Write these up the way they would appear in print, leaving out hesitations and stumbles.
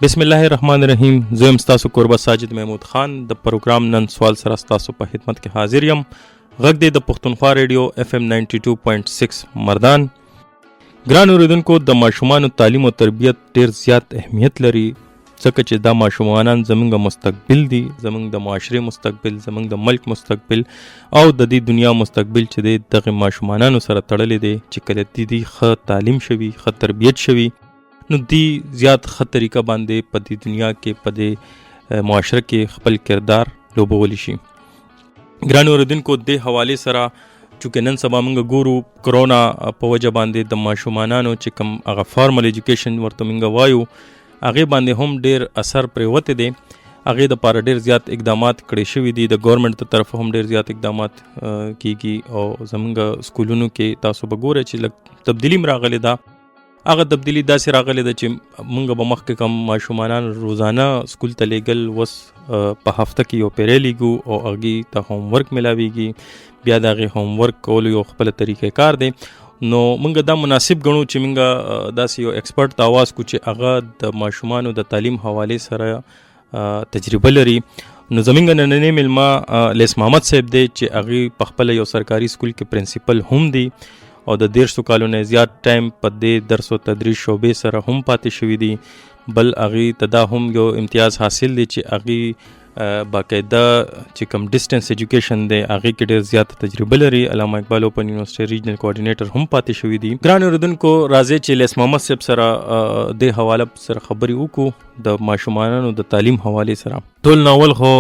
بسم الله الرحمن الرحیم. زه یم ستاسو کوربه ساجد محمود خان. د پروګرام نن سوال سره ستاسو په خدمت کې حاضر یم. غږ دی د پښتونخوا ریډیو FM 92.6 مردان. ګران اوریدونکو، د ماشومانو تعلیم او تربیت ډیر زیات اهمیت لري، ځکه چې دا ماشومان زموږ مستقبل دي، زموږ د معاشرې مستقبل، زموږ د ملک مستقبل او د دې دنیا مستقبل چې دی دغه ماشومانانو سره تړلی دی. چې کله دی ښه تعلیم شوي، ښه تربیت شوي، نو دی زیات ښه طریقه باندې په دې دنیا کې په دې معاشره کې خپل کردار لوبولی شي. ګران اوریدونکو، دې حوالې سره چونکې نن سبا موږ ګورو کرونا په وجه باندې د ماشومانانو چې کوم هغه فارمل ایجوکیشن ورته موږ وایو، هغې باندې هم ډېر اثر پرېوتی دی. هغې دپاره ډېر زیات اقدامات کړی شوي دي، د ګورنمنټ د طرفه هم ډېر زیات اقدامات کیږي او زموږ سکولونو کې تاسو به ګورئ چې لږ تبدیلي هم راغلې ده. هغه تبدیلی داسې راغلی ده چې موږ به مخکې کوم ماشومانان روزانه سکول ته لیږل، اوس په هفته کې یو پیری لیږو او هغې ته هوم ورک میلاویږي. بیا د هغې هوم ورک کولو یو خپله طریقه کار دی. نو موږ دا مناسب ګڼو چې موږ داسې یو ایکسپرټ ته آواز کړو چې هغه د ماشومانو د تعلیم حوالې سره تجربه لري. نو زموږ نننی میلمه لیس محمد صاحب دی چې هغې په خپله یو سرکاري سکول کې پرنسپل هم دی او د 13 کالو نه زیات ټایم په دې درس او تدریس شعبې سره هم پاتې شوي دي. بل هغې ته دا هم یو امتیاز حاصل دی چې هغې باقاعده چې کوم ډسټنس ایجوکیشن دی هغې کې ډېر زیات تجربه لري. علامه اقبال اوپن یونیورسټي ریجنل کوارډینیټر هم پاتې شوي دي. ګران اوریدونکو، راځئ چې لیس محمد صاحب سره دې حواله سره خبرې وکړو د ماشومانو د تعلیم حوالې سره. ټول ناول خو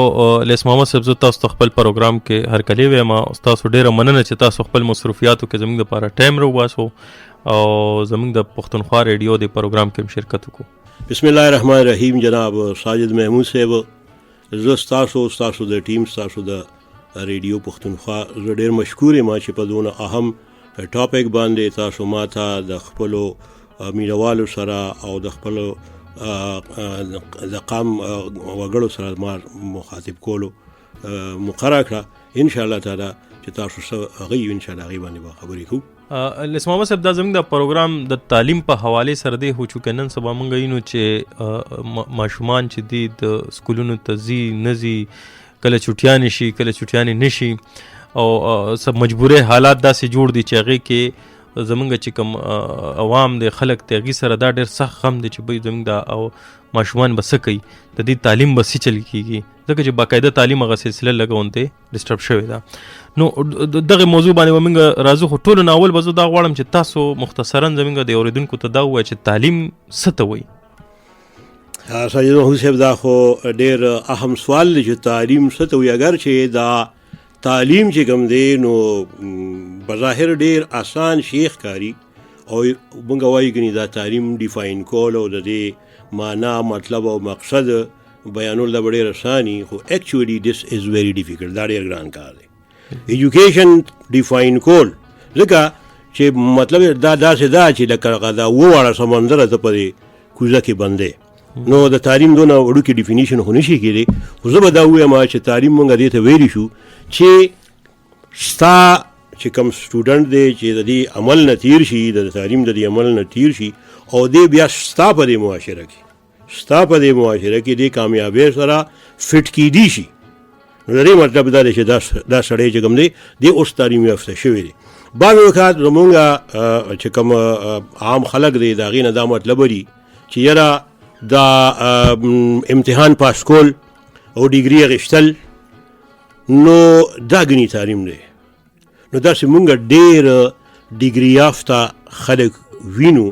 لیس محمد صاحب زه تاسو ته خپل پروګرام کې هرکلی وایم او تاسو ډېره مننه چې تاسو خپل مصروفیاتو کې زموږ دپاره ټایم راوباسو او زموږ د پښتونخوا ریډیو د پروګرام کې هم شرکت وکړو. بسم الله الرحمن الرحیم. جناب ساجد محمود صاحب، زه ستاسو د ټیم، ستاسو د ریډیو پښتونخوا زه ډېر مشکور یم چې په دونه اهم ټاپک باندې تاسو ما ته د خپلو مینوالو سره او د خپلو د قام وګړو سره ما مخاطب کولو مقرره کړه. انشاءالله تعالی چې تاسو هغې انشاءالله هغې باندې به خبرې کوو. لیس محمد صاحب، دا زموږ د پروګرام د تعلیم په حوالې سره دی، خو چونکې نن سبا موږ وینو چې ماشومان چې دي د سکولونو ته ځي نه ځي، کله چټیانې شي کله چټیانې نه شي او سب مجبوري حالات داسې جوړ دي چې هغې کې زموږ چې کوم عوام دی، خلک دی، هغې سره دا ډېر سخت غم دی چې بی زموږ دا او ماشومان به څه کوي، د دې تعلیم به څه چل کېږي، ځکه چې باقاعده تعلیم هغه سلسله لږه غوندې ډسټرب شوې ده. نو دغه موضوع باندې به موږ راځو، خو ټولو نه اول به زه دا غواړم چې تاسو مختصرا زموږ د اورېدونکو ته دا ووایه چې تعلیم څه ته وایي. ساجد محمود صاحب، دا خو ډېر اهم سوال دی چې تعلیم څه ته وایي. اگر چې دا تعلیم چې کوم دی نو بظاهر ډېر آسان شی ښکاري او موږ وایو ګنې دا تعلیم ډیفاین کول او د دې معنا، مطلب او مقصد بیانول دا به ډېر اساني، خو ایکچولی دس از ویری ډیفیکلټ. دا ډېر ګران کار دی ایجوکیشن ډیفاین کول، ځکه چې مطلب دا داسې ده چې لکه دا وواړه سمندره ته په دې کوزه کې بندې، نو د تعلیم دونه وړوکې ډیفینیشن خو نشي کېدی. خو زه به دا ووایم چې تعلیم مونږ دې ته ویلی شو چې ستا چې کوم سټوډنټ دی چې د دې عمل نه تیر شي، د تعلیم د دې عمل نه تیر شي او دې بیا ستا په دې معاشره کې دې کامیابۍ سره فټ کیدی شي. نو د دې مطلب دا دی چې دا سړی چې کوم دی دې اوس تعلیم یافته شوی دی. بعض وخت زمونږ چې کوم عام خلک دی د هغې نه دا مطلب لري چې یاره دا امتحان پاس کول او ډیګري اخیستل نو دا ګنې تعلیم دی. نو داسې مونږ ډېر ډیګري یافته خلک وینو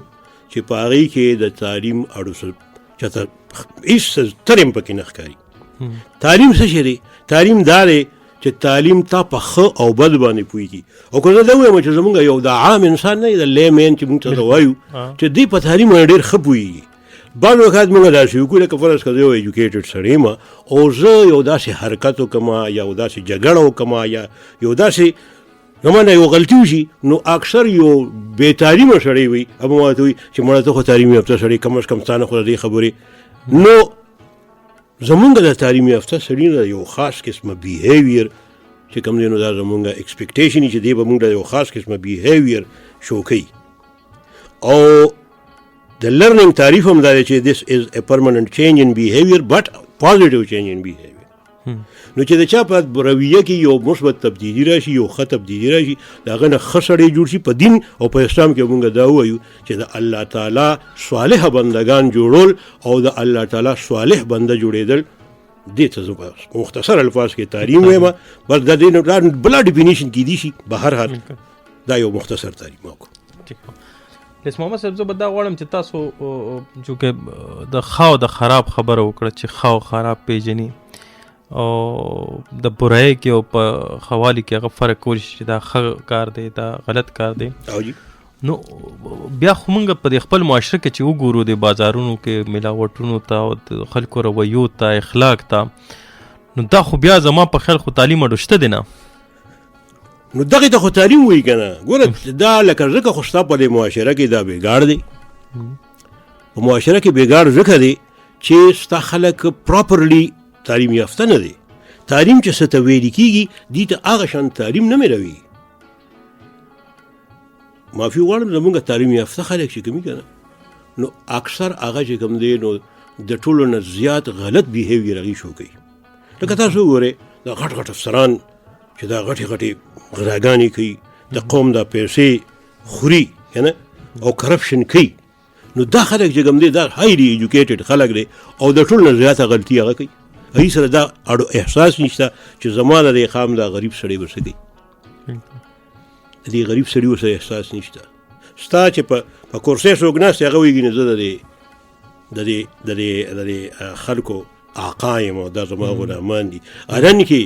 چې په هغې کې د تعلیم اړو چاته هېڅ ترم پکې نه ښکاري. تعلیم څه شی دی؟ تعلیم دا دی چې تعلیم تا په ښه او بد باندې پوهېږي. او که زه دا ووایم چې زمونږ یو د عام انسان نه د لیمین چې مونږ ته وایو چې دوی په تعلیم باندې ډېر ښه پوهېږي. بعض وخت مونږ داسې وکړو لکه فرض کړه زه یو ایجوکیټډ سړی یم او زه یو داسې حرکت وکړم یا یو داسې جګړه وکړم یا یو داسې زمانه یو غلطي وشي، نو اکثر یو بې تعلیمه سړی وي هغه ما ورته وایي چې مړه ته خو تعلیم یافته سړی، کم از کم تا نه خو د دې خبرې. نو زمونږ د تعلیم یافته سړي نه یو خاص قسمه بیهیویر چې کوم دی نو دا زمونږ ایکسپیکټیشن چې دی به مونږ د یو خاص قسمه بیهیویر شو کوي. او د لرننګ تعریف هم دا دی چې this is a permanent change in behavior but positive change in behavior. نو چې د چا په رویه کې یو مثبت تبدیلي راشي، یو ښه تبدیلي راشي، د هغه نه ښه سړی جوړ شي. په دین او په اسلام کې موږ دا ووایو چې د الله تعالی صالح بندگان جوړول او د الله تعالی صالح بنده جوړېدل، دې ته زه په مختصر الفاظ کې تعلیم وایم. بس د دې بلا ډیفینیشن کیدی شي بهر حال دا یو مختصر تعلیم وکړو. لیس محمد صاحب زه به دا غواړم چې تاسو چونکې د ښه او د خراب خبره وکړه چې ښه او خراب پیژني او د برایۍ کې او په خوالي کې هغه فرق کولی شي چې دا ښه کار دی دا غلط کار دی. نو بیا خو موږ په خپل معاشره کې چې وګورو د بازارونو کې ملاوټونو ته او د خلکو رویو ته اخلاق ته، نو دا خو بیا زما په خیال خو تعلیم اډو شته دی نه. نو دغه ته خو تعلیم وایي که نه. ګوره دا لکه ځکه خو ستا په دې معاشره کې دا بېګاړ دی. په معاشره کې بېګاړ ځکه دی چې ستا خلک پراپرلی تعلیم یافته نه دی. تعلیم چې څه ته ویل کېږي دې ته هغه شان تعلیم نه میلوي. معافي غواړم زمونږ تعلیم یافته خلک چې کومي که نه، نو اکثر هغه چې کوم دی نو د ټولو نه زیات غلط بیهیویر هغوی شو کوي. لکه تاسو وګورئ دا غټ غټ افسران چې دا غټې غټې غراګانې کوي، د قوم دا پیسې خوري که نه او کرپشن کوي، نو دا خلک چې کوم دی دا هایلی ایجوکیټډ خلک دی او د ټولو نه زیاته غلطي هغه کوي. هغوی سره دا اړو احساس نشته چې زما د دې قام دا غریب سړی به څه کوي. د دې غریب سړي ورسره احساس نشته. ستا چې په کورسۍ څوک ناست هغه وایي نه زه د دې خلکو آقا یم او دا زما غلامان دي. ارن کې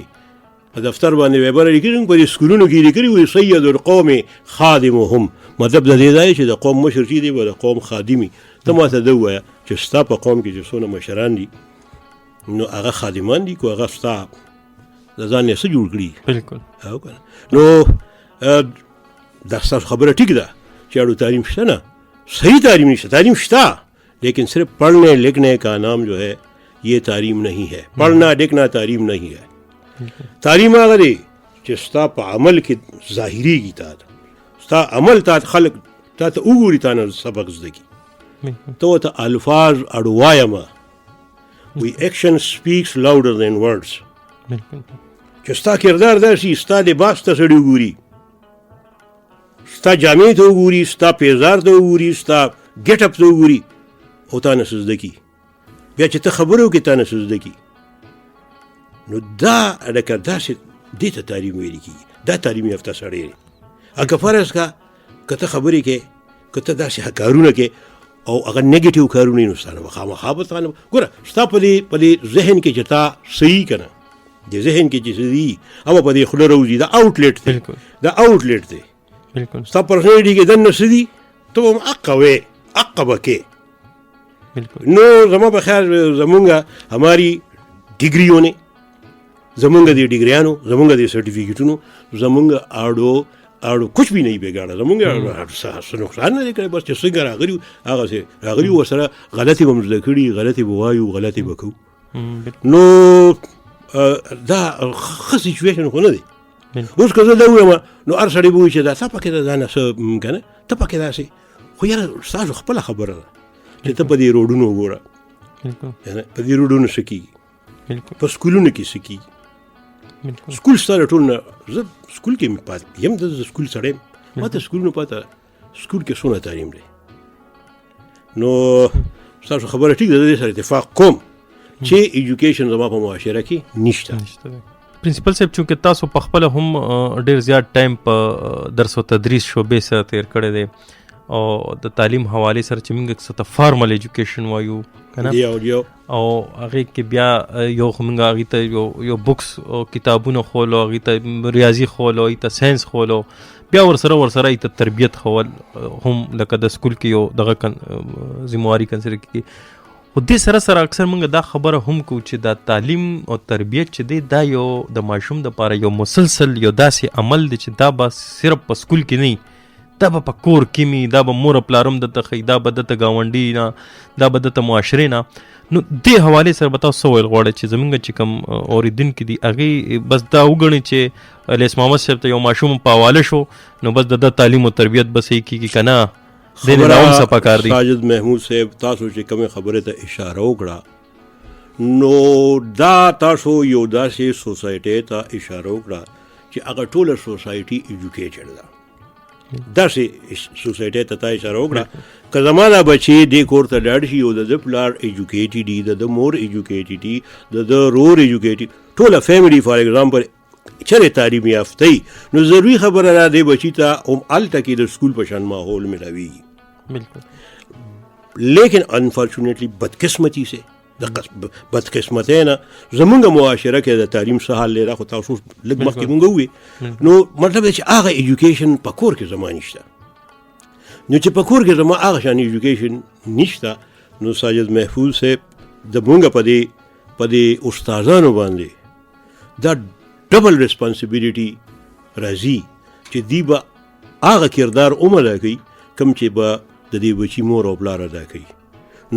په دفتر باندې ویبره لیکلي، په دې سکولونو کې لیکلي وي سید القوم خادمهم، مطلب د دې دی چې د قوم مشر چې دی به د قوم خادمي. ته ما ته ده ووایه چې ستا په قوم کې چې څونه مشران دي نو هغه خادمان دي، که هغه ستا د ځان نه څه جوړ کړي. بالکل. نو دا ستاسو خبره ٹھیک ده چې اړو تعلیم شته نه، صحیح تعلیم نشته. تعلیم شته لیکن صرف پڑھنے لکھنے کا نام جو ہے یہ تعلیم نہیں ہے. پڑھنا لکھنا تعلیم نہیں ہے. تعلیم هغه دی چې ستا په عمل کې ظاهریږي. ستا عمل تا خلک تا ته وګوري، تا نه سبق زده کړي. ته ورته الفاظ اړو وایمه. وی ایکشن سپیکس لاوډر دین ورډز. چې ستا کردار داسې ستا لباس ته سړی وګوري، ستا جامې ته وګوري، ستا پیزار ته وګوري، ستا ګیټ اپ ته وګوري او تا نه څه زده کړي. بیا چې ته خبرې وکړې تا نه څه زده کړي. نو دا لکه داسې دې ته تعلیم ویل کېږي. دا تعلیم یافته سړی دی. که فرض کا که ته خبرې کې که ته داسې کارونه کې او هغه نیګیټیو کارونه یې نو ستا نه به خامخا به تا نه ګوره ستا په دې ذهن کې چې تا صحیح که نه د ذهن کې چې څه دي هغه په دې خوله راوځي. دا آوټلیټ دی. دا آوټلیټ دی. ستا پرسنالټي کې دننه څه دي ته به هم حقه وې حقه به کې. نو زما په خیال زمونږ ہماری ڈگریوں نے زمونږ د ډیګریانو زمونږ د سرټیفیکیټونو زمونږ اړو کچھ بھی نہیں بګاړه. زمونږ څه نقصان نه دی کړی. بس چې څنګه راغلي هغسې راغلي ورسره غلطې به م زده کړي، غلطې به وایو، غلطې به کوو. نو دا ښه سچویشن خو نه دی. اوس که زه دا ووایم نو هر سړی به وایي چې دا تا پکې د ځانه څه که نه ته پکې داسې، خو یاره ستاسو خپله خبره ده چې ته په دې روډونو وګوره، په دې روډونو څه کېږي، په سکولونو کې څه کېږي. سکول ستا د ټول نه زه سکول کې پاتې یم، د سکول سړی یم، ما ته سکولونو پاته سکول کې څونه تعلیم دی. نو ستاسو خبره ټیک ده، د دې سره اتفاق کوم چې ایجوکیشن زما په معاشره کې نشته. پرنسپل صاحب چونکه تاسو په خپل هم ډیر زیات ټایم په درس او تدریس شعبې سره تیر کړی دی او د تعلیم حواله سره چې موږ څه ته فارمل ایجوکیشن وایو کنه او هغه کې بیا یو موږ هغه ته یو بوکس او کتابونه خولو، هغه ته ریاضي خولو، هغه ته ساينس خولو، بیا ورسره ته تربیت خول هم لکه د سکول کې یو دغه ذمہواری کنسر کی. خو دې سره اکثر موږ دا خبره هم کوو چې دا تعلیم او تربیت چې دی دا یو د ماشوم دپاره یو مسلسل یو داسې عمل دی چې دا به صرف په سکول کې نه، دا به په کور کې می، دا به مور پلارم درته ښیي، دا به درته ګاونډي نه، دا به درته معاشرې نه. نو دې حوالې سره به تاسو څه ویل غواړئ چې زموږ چې کوم اورېدونکي دي هغې بس دا وګڼي چې الیاس محمد صاحب ته یو ماشوم په حواله شو نو بس د ده تعلیم او تربیت به صحیح کېږي که نه ساجد محمود صاحب تاسو چې کومه خبره ته اشاره وکړه نو دا تاسو یو داسې سوسایټي ته اشاره وکړه چې هغه ټوله سوسایټي ایجوکیټډ ده داسې سوسایټي ته اشاره وکړه که زما دا بچی دې کور ته لاړ شي او د پلار ایجوکیټډ دي د مور ایجوکیټډ دي د رور ایجوکیټډ ټوله فیملی فار ایگزامپل چرې تعلیم یافته نو ضروري خبره را دی بچی ته هم هلته کې د سکول په شان ماحول ملاویږي بالکل لیکن انفارچونیټلی بدقسمتی سے بدقسمتی نه زمونږ معاشره کې د تعلیم څه حال دی دا خو تاسو لږ مخکې مونږ ووایي نو مطلب دی چې هغه ایجوکیشن په کور کې زما نشته نو چې په کور کې زما هغه شان ایجوکیشن نشته نو ساجد محفوظ صاحب د مونږ په دې استادانو باندې دا ډبل ریسپانسبیلیټي راځي چې دی به هغه کردار ادا کوي کوم چې به د دې بچي مور او پلار ادا کوي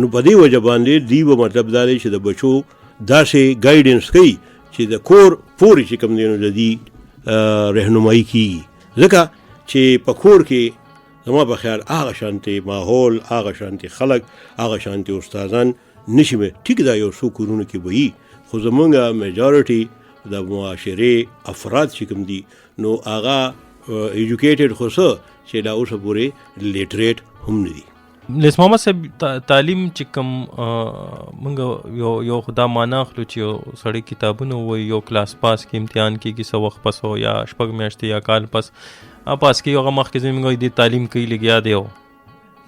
نو په دې وجه باندې دی به مطلب دا دی چې د بچو داسې ګایډنس کوي چې د کور پورې چې کوم دی نو د دې رهنمایي کیږي ځکه چې په کور کې زما په خیال هغه شانتي ماحول هغه شانتي خلک هغه شانتي استادان نشي ټیک دا یو څو کورونو کې وي خو زمونږ میجارټي د معاشرې افراد چې کوم دي نو هغه ایجوکیټډ خو څه چې دا اوسه پورې لیټریټ هم نه دي لیس محمد صاحب تعلیم چې کوم موږ یو خدا معنا اخلو چې یو سړی کتابونه وایي یو کلاس پاس کې امتحان کېږي څه وخت پس یا شپږ میاشتې یا کال پس پاس کېږي هغه مخکې زموږ د تعلیم کوي لګیا دی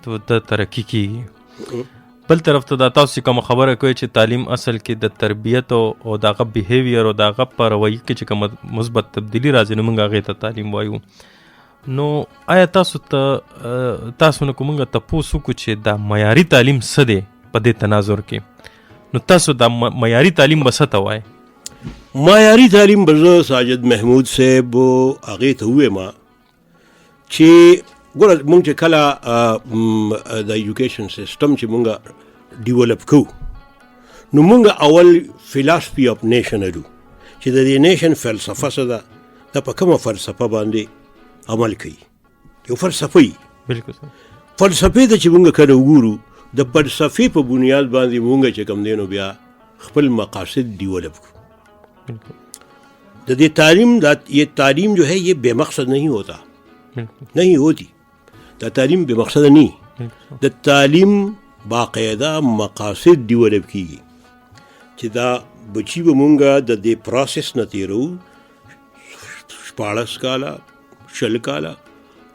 تو د ترقي کېږي بل طرف ته دا تاسو کوم خبره کوي چې تعلیم اصل کې د تربیت او دغه بیهیویر او دغه په رویه کې چې کوم مثبت تبدیلی راځي نو موږ هغې ته تعلیم وایو نو آیا تاسو نه کومه تپوس وکړو چې دا معیاري تعلیم څه دی په دې تناظر کې نو تاسو دا معیاري تعلیم به څه ته وایي معیاري تعلیم به زه ساجد محمود صاحب هغې ته ووایم چې ګوره مونږ چې کله د ایجوکیشن سیسټم چې مونږ ډیولپ کوو نو مونږ اول فلاسفي اف نیشن لرو چې د دې نیشن فلسفه څه ده دا په کومه فلسفه باندې عمل کوي یو فلسفه وي بالکل فلسفې ته چې مونږ کله وګورو د فلسفې په بنیاد باندې مونږ چې کوم دی نو بیا خپل مقاصد ډیولپ کړو د دې تعلیم یہ تعلیم جو ہے یہ بے مقصد نہیں ہوتا نہیں ہوتی دا تعلیم بے مقصد نہیں دا تعلیم باقاعده مقاصد ډیولپ کیږي چې دا بچی به مونږه د دې پروسس نه تیرو 14 کاله 20 کاله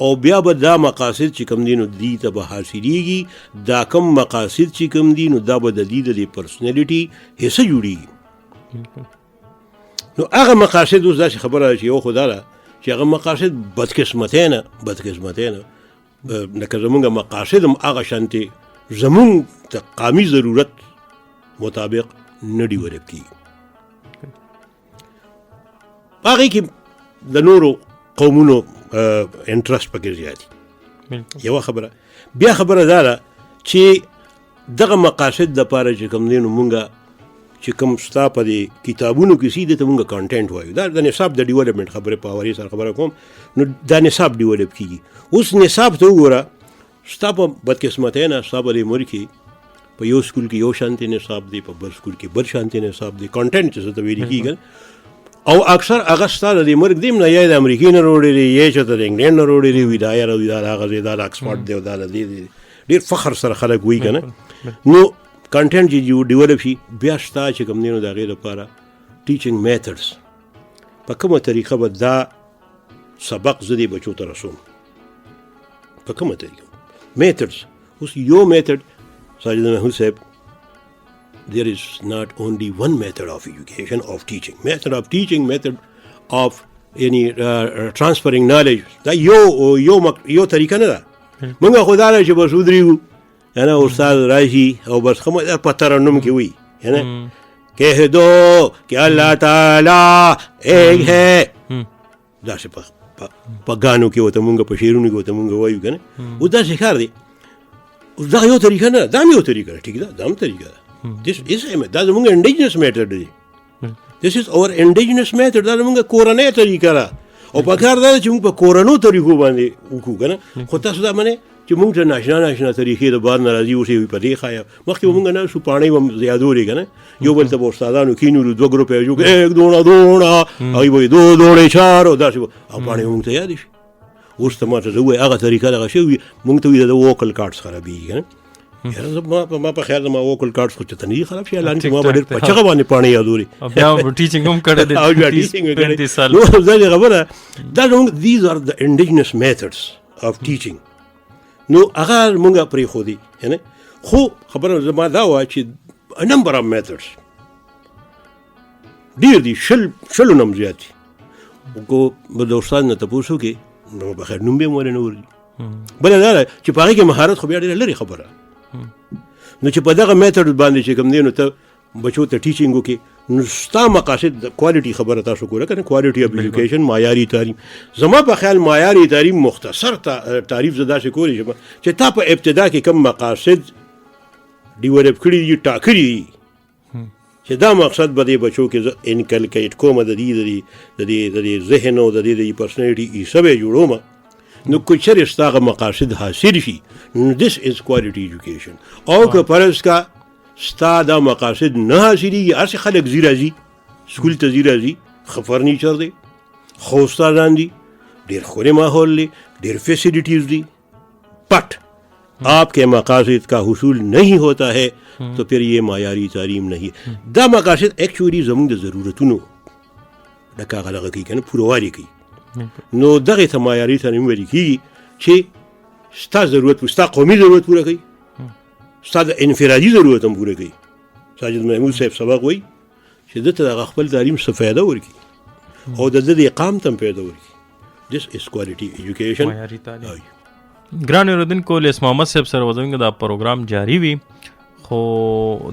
او بیا به دا مقاصد چې کوم دي نو دی ته به حاصلېږي دا کوم مقاصد چې کوم دي نو دا به د دې د پرسنالټي حصه جوړېږي نو هغه مقاصد اوس داسې خبره ده چې یو خو دا ده چې هغه مقاصد بدقسمتۍ نه لکه زمونږ مقاصد هم هغه شانتې زمونږ د قامي ضرورت مطابق نه ډیولپ کېږي هغې کې د نورو قومونو انټرسټ پکې زیاتي یوه خبره بیا خبره دا ده چې دغه مقاصد دپاره چې کوم دی نو مونږ چې کوم ستا په دې کتابونو کې سي دې ته مونږ کانټینټ وایو دا د نصاب د ډیولپمنټ خبرې په حوالې سره خبره کوم نو دا نصاب ډیولپ کېږي اوس نصاب ته وګوره ستا په بدقسمتۍ نه ستا په دې ملک کې په یو سکول کې یو شانتي نصاب دی په بل سکول کې بل شانتي نصاب دی کانټینټ چې څه ته ویل کېږي او اکثر هغه ستا د دې ملک دی نه یا د امریکې نه راوړی دی یا چې د انګلینډ نه راوړی دی وي دا یا هغه ځای دا د اکسفورډ دی او دا د دې ډېر فخر سره خلک وایي که نه نو کانټینټ چې ډیولپ شي بیا شته چې کوم دی نو د هغې لپاره ټیچنګ میتھډز په کومه طریقه به دا سبق زه دې بچو ته رسوم په کومه طریقه میتھډز اوس یو میتھډ ساجد محمود صاحب there is not only one method of education of teaching method of any transferring knowledge دا یو طریقه نه ده مونږ خو دا چې بس ودرېږو یعنی استاد راشي او بس خمه په ترنم کې وي یعنی کہہ دو کہ اللہ تعالی ایک ہے داسې په ګانو کې ورته مونږ په شعرونو کې ورته مونږ وایو که نه اوس داسې کار دی اوس دغه یو طریقه نه دا هم یو طریقه ده ټیک ده دا هم طریقه ده دا زمونږ انډیجنس میتھډ دی دس از اور انډیجنس میتھډ دا زمونږ کورنۍ طریقه ده او په کار دا ده چې مونږ په کورنو طریقو باندې وکړو که نه خو تاسو دا منې چې موږ ته ناشنا طریقې د بار نه راځي اوس یې په دې ښایه مخکې به موږ ناستو پاڼې به هم زیادولې که نه یو بل ته به استادانو کینولو 2 ګروپه جوړ کړو 1 2 هغوی به 2 2 4 او داسې به او پاڼې به موږ ته یادې شي اوس ته ما ته زه ووایي هغه طریقه دغه شوي موږ ته وایي د ووکل کارډس خرابېږي که نه ما په خیال ما ووکل کارډس خو چېرته نه دي خراب شي لانې ما به ډېر په چغه باندې پاڼې یادولې بیا ټیچینګ هم کړی دی او بیا ټیچینګ مې کړی نو دا دې خبره دا زموږ these are the indigenous methods of teaching نو هغه مونږ پرېښودي یعنې خو خبره زما دا وه چې a number of methods ډېر دي شلو نه هم زیات دي کو به د استاد نه تپوس وکړې نو بخیر نوم به یې ولې نه ورځي بله دا ده چې په هغې کې مهارت خو بیا ډېره لرې خبره نو چې په دغه میتھډ باندې چې کوم دی نو ته بچو ته ټیچینګ وکړې نو ستا مقاصد د کوالټي خبره تاسو کوله که نه کوالټي اف ایجوکیشن معیاري تعلیم زما په خیال معیاري تعلیم مختصر تعریف زه داسې کولی شم چې تا په ابتدا کې کوم مقاصد ډیولپ کړي دي ټاکلي دي چې دا مقصد به دې بچو کې زه انکلکیټ کوم د دې ذهن او د دې پرسنالټي حصه به یې جوړوم نو که چېرې ستا هغه مقاصد حاصل شي نو دس از کوالټي ایجوکیشن او که فرض کا ستا دا مقاصد نه حاصلېږي هسې خلک ځي راځي سکول ته ځي راځي ښه فرنیچر دی ښه استادان دي ډېر ښکلی ماحول دی ډېر فیسیلیټیز دي بٹ آپ کے مقاصد کا حصول نہیں ہوتا ہے تو پھر یہ معیاری تعلیم نہیں دا مقاصد ایکچولی زموږ د ضرورتونو لکه هغه دغه کوي که نه پوروالي کوي نو دغې ته معیاري تعلیم ویل کېږي چې ستا ضرورت ستا قومي ضرورت پوره کوي ستا د انفرادي ضرورت هم پوره کوي ساجد محمود صاحب سبق وایي چې ده ته دغه خپل تعلیم څه فایده ورکړي او د ده د اقام ته هم فایده ورکړي دس از کوالټي ایجوکیشن ګران اورېدونکو لیس محمد صاحب سره زموږ دا پروګرام جاري وي خو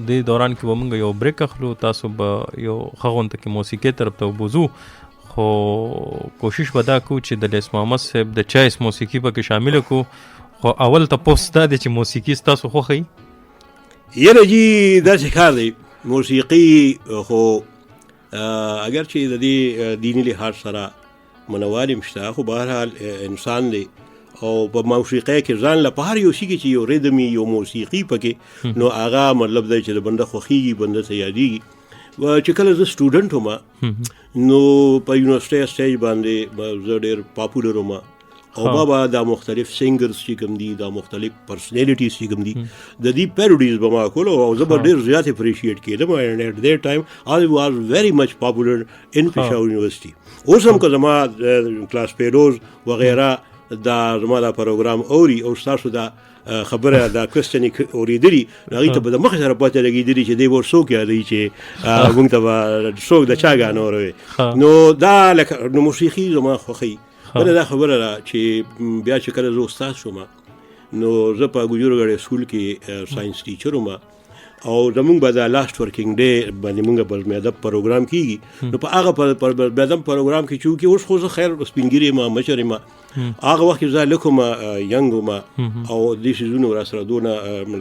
دې دوران کې به موږ یو بریک اخلو تاسو به یو ښه غونته کې موسیقۍ طرف ته وبوځو خو کوشش به دا کوو چې د لیس محمد صاحب د چایس موسیقي پکې شامله کړو خو اول تپوس دا دی چې موسیقي ستاسو خوښوي یاره جي داسې کار دی موسیقي خو اگر چې د دې دیني لحاظ سره منوالي هم شته خو بهرحال انسان دی او په موسیقۍ کې ځان له په هر یو شي کې چې یو ریدمي یو موسیقي پکې نو هغه مطلب دی چې د بنده خوښېږي بنده ته یادېږي چې کله زه سټوډنټ وم نو په یونیورسټۍ سټیج باندې زه ډېر پاپولر وم او ما دا مختلف سنگرز چې کوم دي دا مختلف پرسنالټیز چې کوم دي د دې پیروډیز به ما کولو او زه به ډېر زیات اپریشیټ کېدم اینډ ایٹ دیٹ ټایم آی واز ویری مچ پاپولر ان پېښور یونیورسټي اوس هم که زما کلاس پیلوز وغیره دا زما دا پروګرام اوري او ستاسو دا خبره دا کوسچن اورېدلي هغوی ته به د مخې سره پته لګېدلي چې دی به څوک یادوي چې موږ ته به څوک د چا ګانه اوروي نو دا لکه نو موسیقي زما خوښوي بله دا خبره ده چې بیا چې کله زه استاد شوم نو زه په ګجورو ګډې سکول کې ساینس ټیچر وم او زمونږ به دا لاست ورکینګ ډے باندې مونږ په ادب پروګرام کېږي نو په هغه ادب پروګرام کې چې اوس خو زه خیر سپین ږیری یم مشر یم هغه وخت کې زه لږ وم ینګ وم او دې څیزونه راسره دونه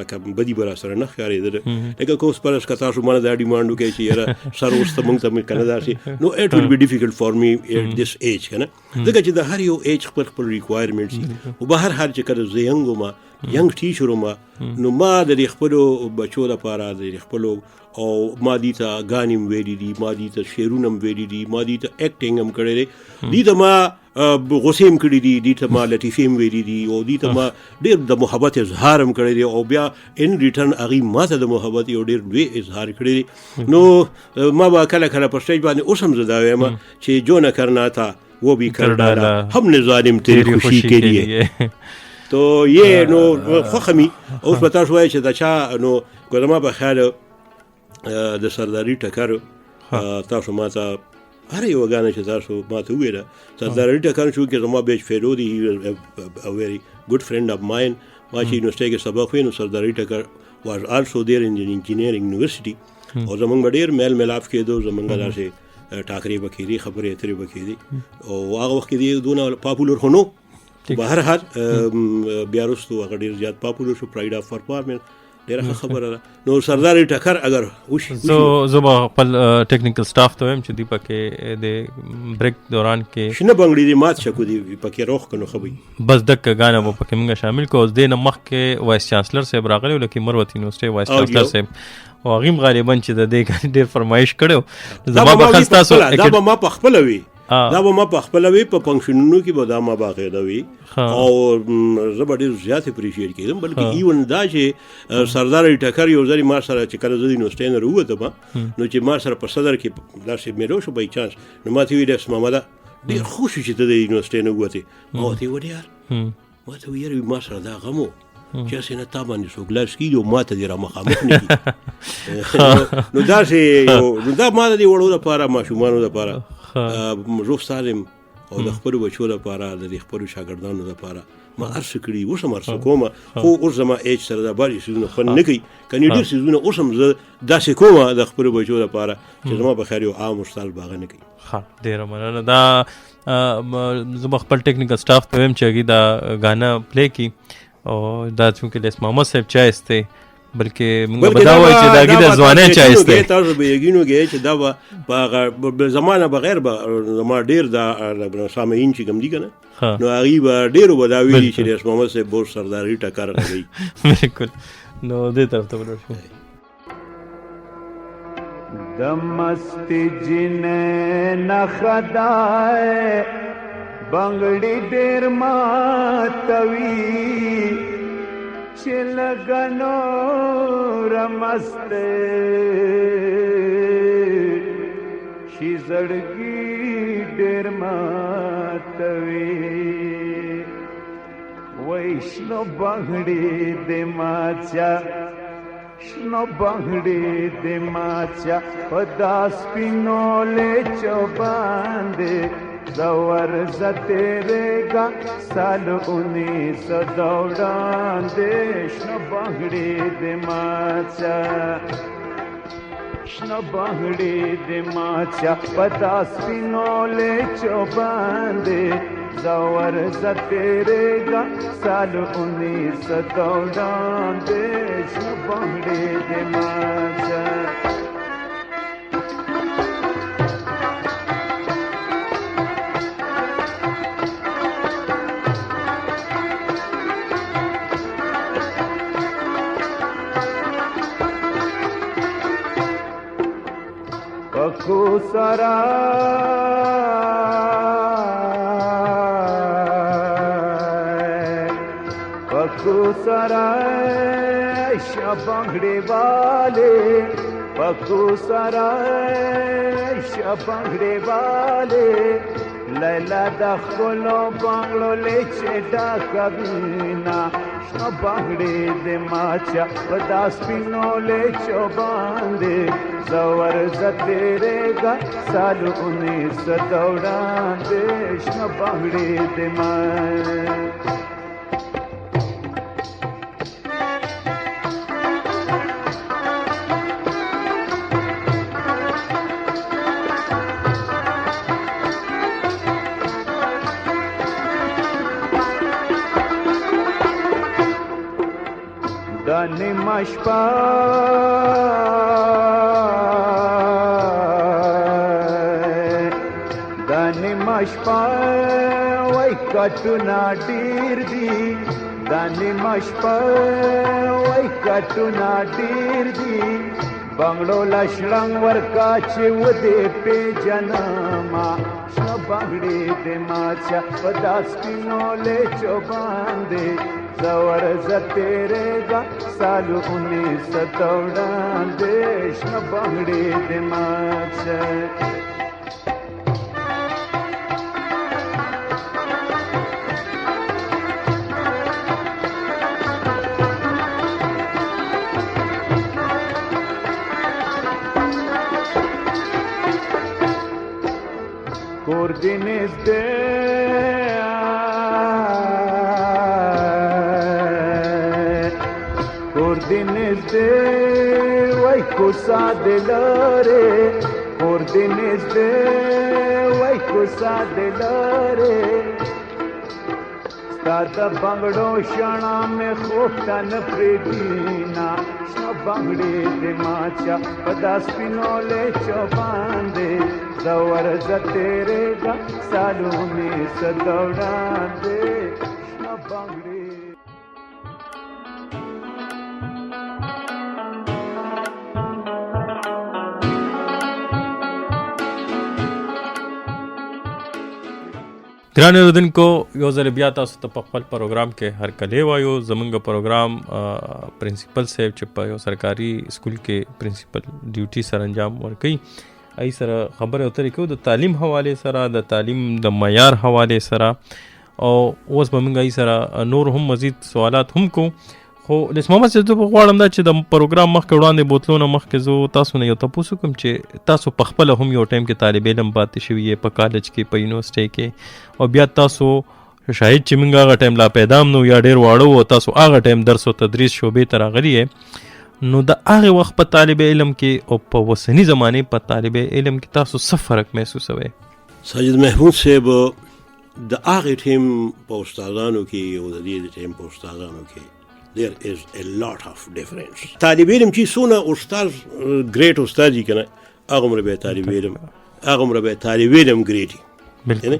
لکه بدي به راسره نه ښکارېدله لکه که اوس فرض که تاسو مانه دا ډیمانډ وکړئ چې یاره سر اوس ته مونږ ته که نه داسې نو اټ ول بي ډیفیکلټ فار می ایټ دس ایج که نه ځکه چې د هر یو ایج خپل ریکوایرمنټس دي خو به هر حال چې کله زه ینګ وم ینګ ټیچر وم نو ما د دې خپلو بچو لپاره د دې خپلو او ما دې ته ګانې هم ویلي دي ما دې ته شعرونه هم ویلي دي ما دې ته ایکټینګ هم کړی دی دې ته ما غصې هم کړي دي دې ته ما لطیفې هم ویلي دي او دې ته ما ډېر د محبت اظهار هم کړی دی او بیا ان ریټرن هغوی ما ته د محبت یو ډېر لوی اظهار کړی دی نو ما به کله کله په سټیج باندې اوس هم زه دا وایم چې جو نه کرنا تھا وہ بھی کر ڈالا ہم نے ظالم تیری خوشی کے لیے تو یہ نو خوښه مي اوس به تاسو وایئ چې د چا نو که زما په خیال د سرداري ټکر تاسو ما ته هر یوه ګانه چې تاسو ما ته وویله سرداري ټکر شو کې زما بیچ فیلو دی ویری ګډ فرینډ اف ماین ما چې یونیورسټۍ کې سبق وی نو سرداري ټکر واز آلسو دیر ان انجینیرنګ یونیورسټي او زمونږ به ډېر میل میلاپ کېدو زمونږ داسې ټاکرې به کېدې خبرې اترې به کېدې او هغه وخت کې دی دونه پاپولر خو نو په هر حال بیا وروستو هغه ډېر زیات پاپولر شو پراید آف پرفارمنس ډېره خبره ده. نو سردار ټکر اگر وشي زه به خپل ټیکنیکل سټاف ته وایم چې دوی پکې د بریک دوران کې شنه بنګړي دي مات شکو دي پکې روخ کنو خبي بس دک غانا به پکې موږ شامل کو. اوس د مخکې وایس چانسلر صاحب راغلی لکه مروت یونیورسيټي وایس چانسلر صاحب او غیم غالبا چې د دې ډېر فرمایش کړو زما به خستا سو دا به ما په خپل وي په فنکشنونو کې به دا ما باقاعده وي او زه به ډېر زیات اپریشیټ کېدم. بلکې ایون دا چې سردار ټکر یو ځل ما سره چې کله زه د یونیورسټۍ نه راووتم نو چې ما سره په صدر کې داسې میلو شو بای چانس نو ما ته ویل محمده ډېر خوش چې ته د یونیورسټۍ نه ووتې. ما ورته وویل یار ما ته ویل ما سره دا غم و چې هسې نه تا باندې څوک لاس کېږي او ما ته دې را مخامخ نه کړي. نو داسې نو دا ما د دې وړو لپاره ماشومانو لپاره روغ سالم او د خپلو بچو لپاره د دې خپلو شاګردانو لپاره ما هر څه کړي اوس هم هر څه کومه. خو اوس زما ایج سره دا بعضې څیزونه خوند نه کوي کنې ډېر څیزونه اوس هم زه داسې کومه د خپلو بچو لپاره چې زما په خیر یو عام استاد به هغه نه کوي. ښه ډېره مننه. دا زه به خپل ټیکنیکل سټاف ته وایم چې هغوی دا ګانا پلی کړي او دا چونکې لیس محمد صاحب چایس دی بلکې موږ به دا وایو چې د هغې د ځوانۍ چایس دی. تاسو به یقین وکړئ چې دا به په زمانه بغیر به زما ډېر دا سامعین چې کوم دي که نه نو هغوی به ډېرو به دا ویلي چې لیس محمد صاحب بہت سرداري ټکر کوي. بلکل. نو دې طرف ته ولاړ شو. د مستې جنې نه خدای بنګړي ډېر ماتوي چې لګنو رمسته شي زړګي ډېر ماتوي ویشنو بنګړي دې ماچا شنو بنګړي دې ماچا په داس پینولې چوباندې زور زتیرے سال 1900 دوڑان شنو بنگڑی دے ماچا شنو بنگڑی دے ماچا پتا سپینولے چوباندے زور زتیرے سال 1900 دوڑان شنو بنگڑی دے ماچا. پکو سرا شبنگڑے والے پکو سرا شبنگڑے والے لیلا دخلو بنگلو لے چیڈا کبینا شنو بنگڑے دے ماچا پداس پینو لے چوباندے زور زتیرے سال 1900 دوڑان دے شنو بنگڑے دے ماچا. نیمه شپه دا نیمه شپه وای کټونه ډېر دي دا نیمه شپه وای کټونه ډېر دي بنګړو له شړنګ ورکا چې ودې پېژنما شنو بنګړې دې ماچا په داس پینولې چوباندې زور زتیرے سال 1900 دوڑان شنو بنگڑی دے ماچا. کور دی نزدې وای کوسا دلاره کور دی نزدې وای کوسا دلاره ستا د بنګړو شڼه مې خوب ته نه پرېږدي نه بنگړې د ماچا پدا سپینولې چوباندې زور زتېرې دا سالو می سدوړاندې شنه بنگړې ګران اوریدونکو یو ځل بیا تاسو ته په خپل پروګرام کې هر کله وایو زمونږ پروګرام پرنسپل صاحب چې په یو سرکاري سکول کې پرنسپل ډیوټي سره انجام ورکوي ای سره خبره اترې کوو د تعلیم حواله سره د تعلیم د معیار حواله سره او اوس به موږ ای سره نور هم مزید سوالات هم کو خو لس محمد صاحب ته غواړم دا چې د پروګرام مخکې وړاندې بوتلونه مخکې زه تاسو نه یو تاسو کوم چې تاسو په خپل هم یو ټایم کې طالب علم پاتې شوی په کالج کې په یونیورسيټي کې او بیا تاسو شاید چې موږ هغه ټایم لا پیدام نو یا ډیر واړو او تاسو هغه ټایم درس او تدریس شوبې ته راغلی نو د هغه وخت په طالب علم کې او په وسنی زمانه په طالب علم کې تاسو څه فرق محسوسوي؟ ساجد محمود صاحب د هغه ټایم په استادانو کې او د دې ټایم په استادانو کې there is a lot of difference. طالب علم چې سونه استاد great استاد جی کنه هغه عمر به طالب علم هغه عمر به طالب علم great بالکل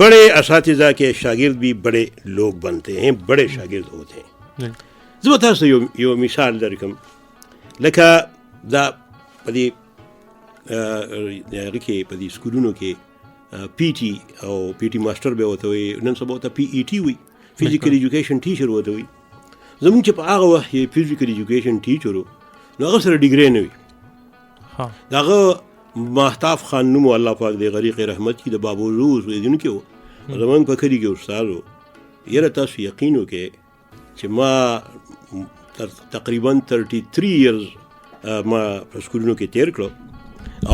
बड़े اساتذہ के शागिर्द भी बड़े लोग बनते हैं बड़े शागिर्द होते हैं زه تاسو یو مثال درکم لکه دا پدې کې پدې سکولونو کې پی ټي او پی ټي ماستر به وته وي نن سبا ته پی ای ټي وي فزیکل ایجوکیشن ټیچر وته وي زمونږ چې په هغه وخت فزیکل ایجوکیشن ټیچر نو هغه سره ډیګری نه وي هغه محتاف خان نوم الله پاک دې غریق رحمت کی د بابو روز ویدونکو زمونږ په کلی کې استاد یره تاسو یقین وکړئ چې ما تقریبا 33 years ما په سکولونو کې تیر کړو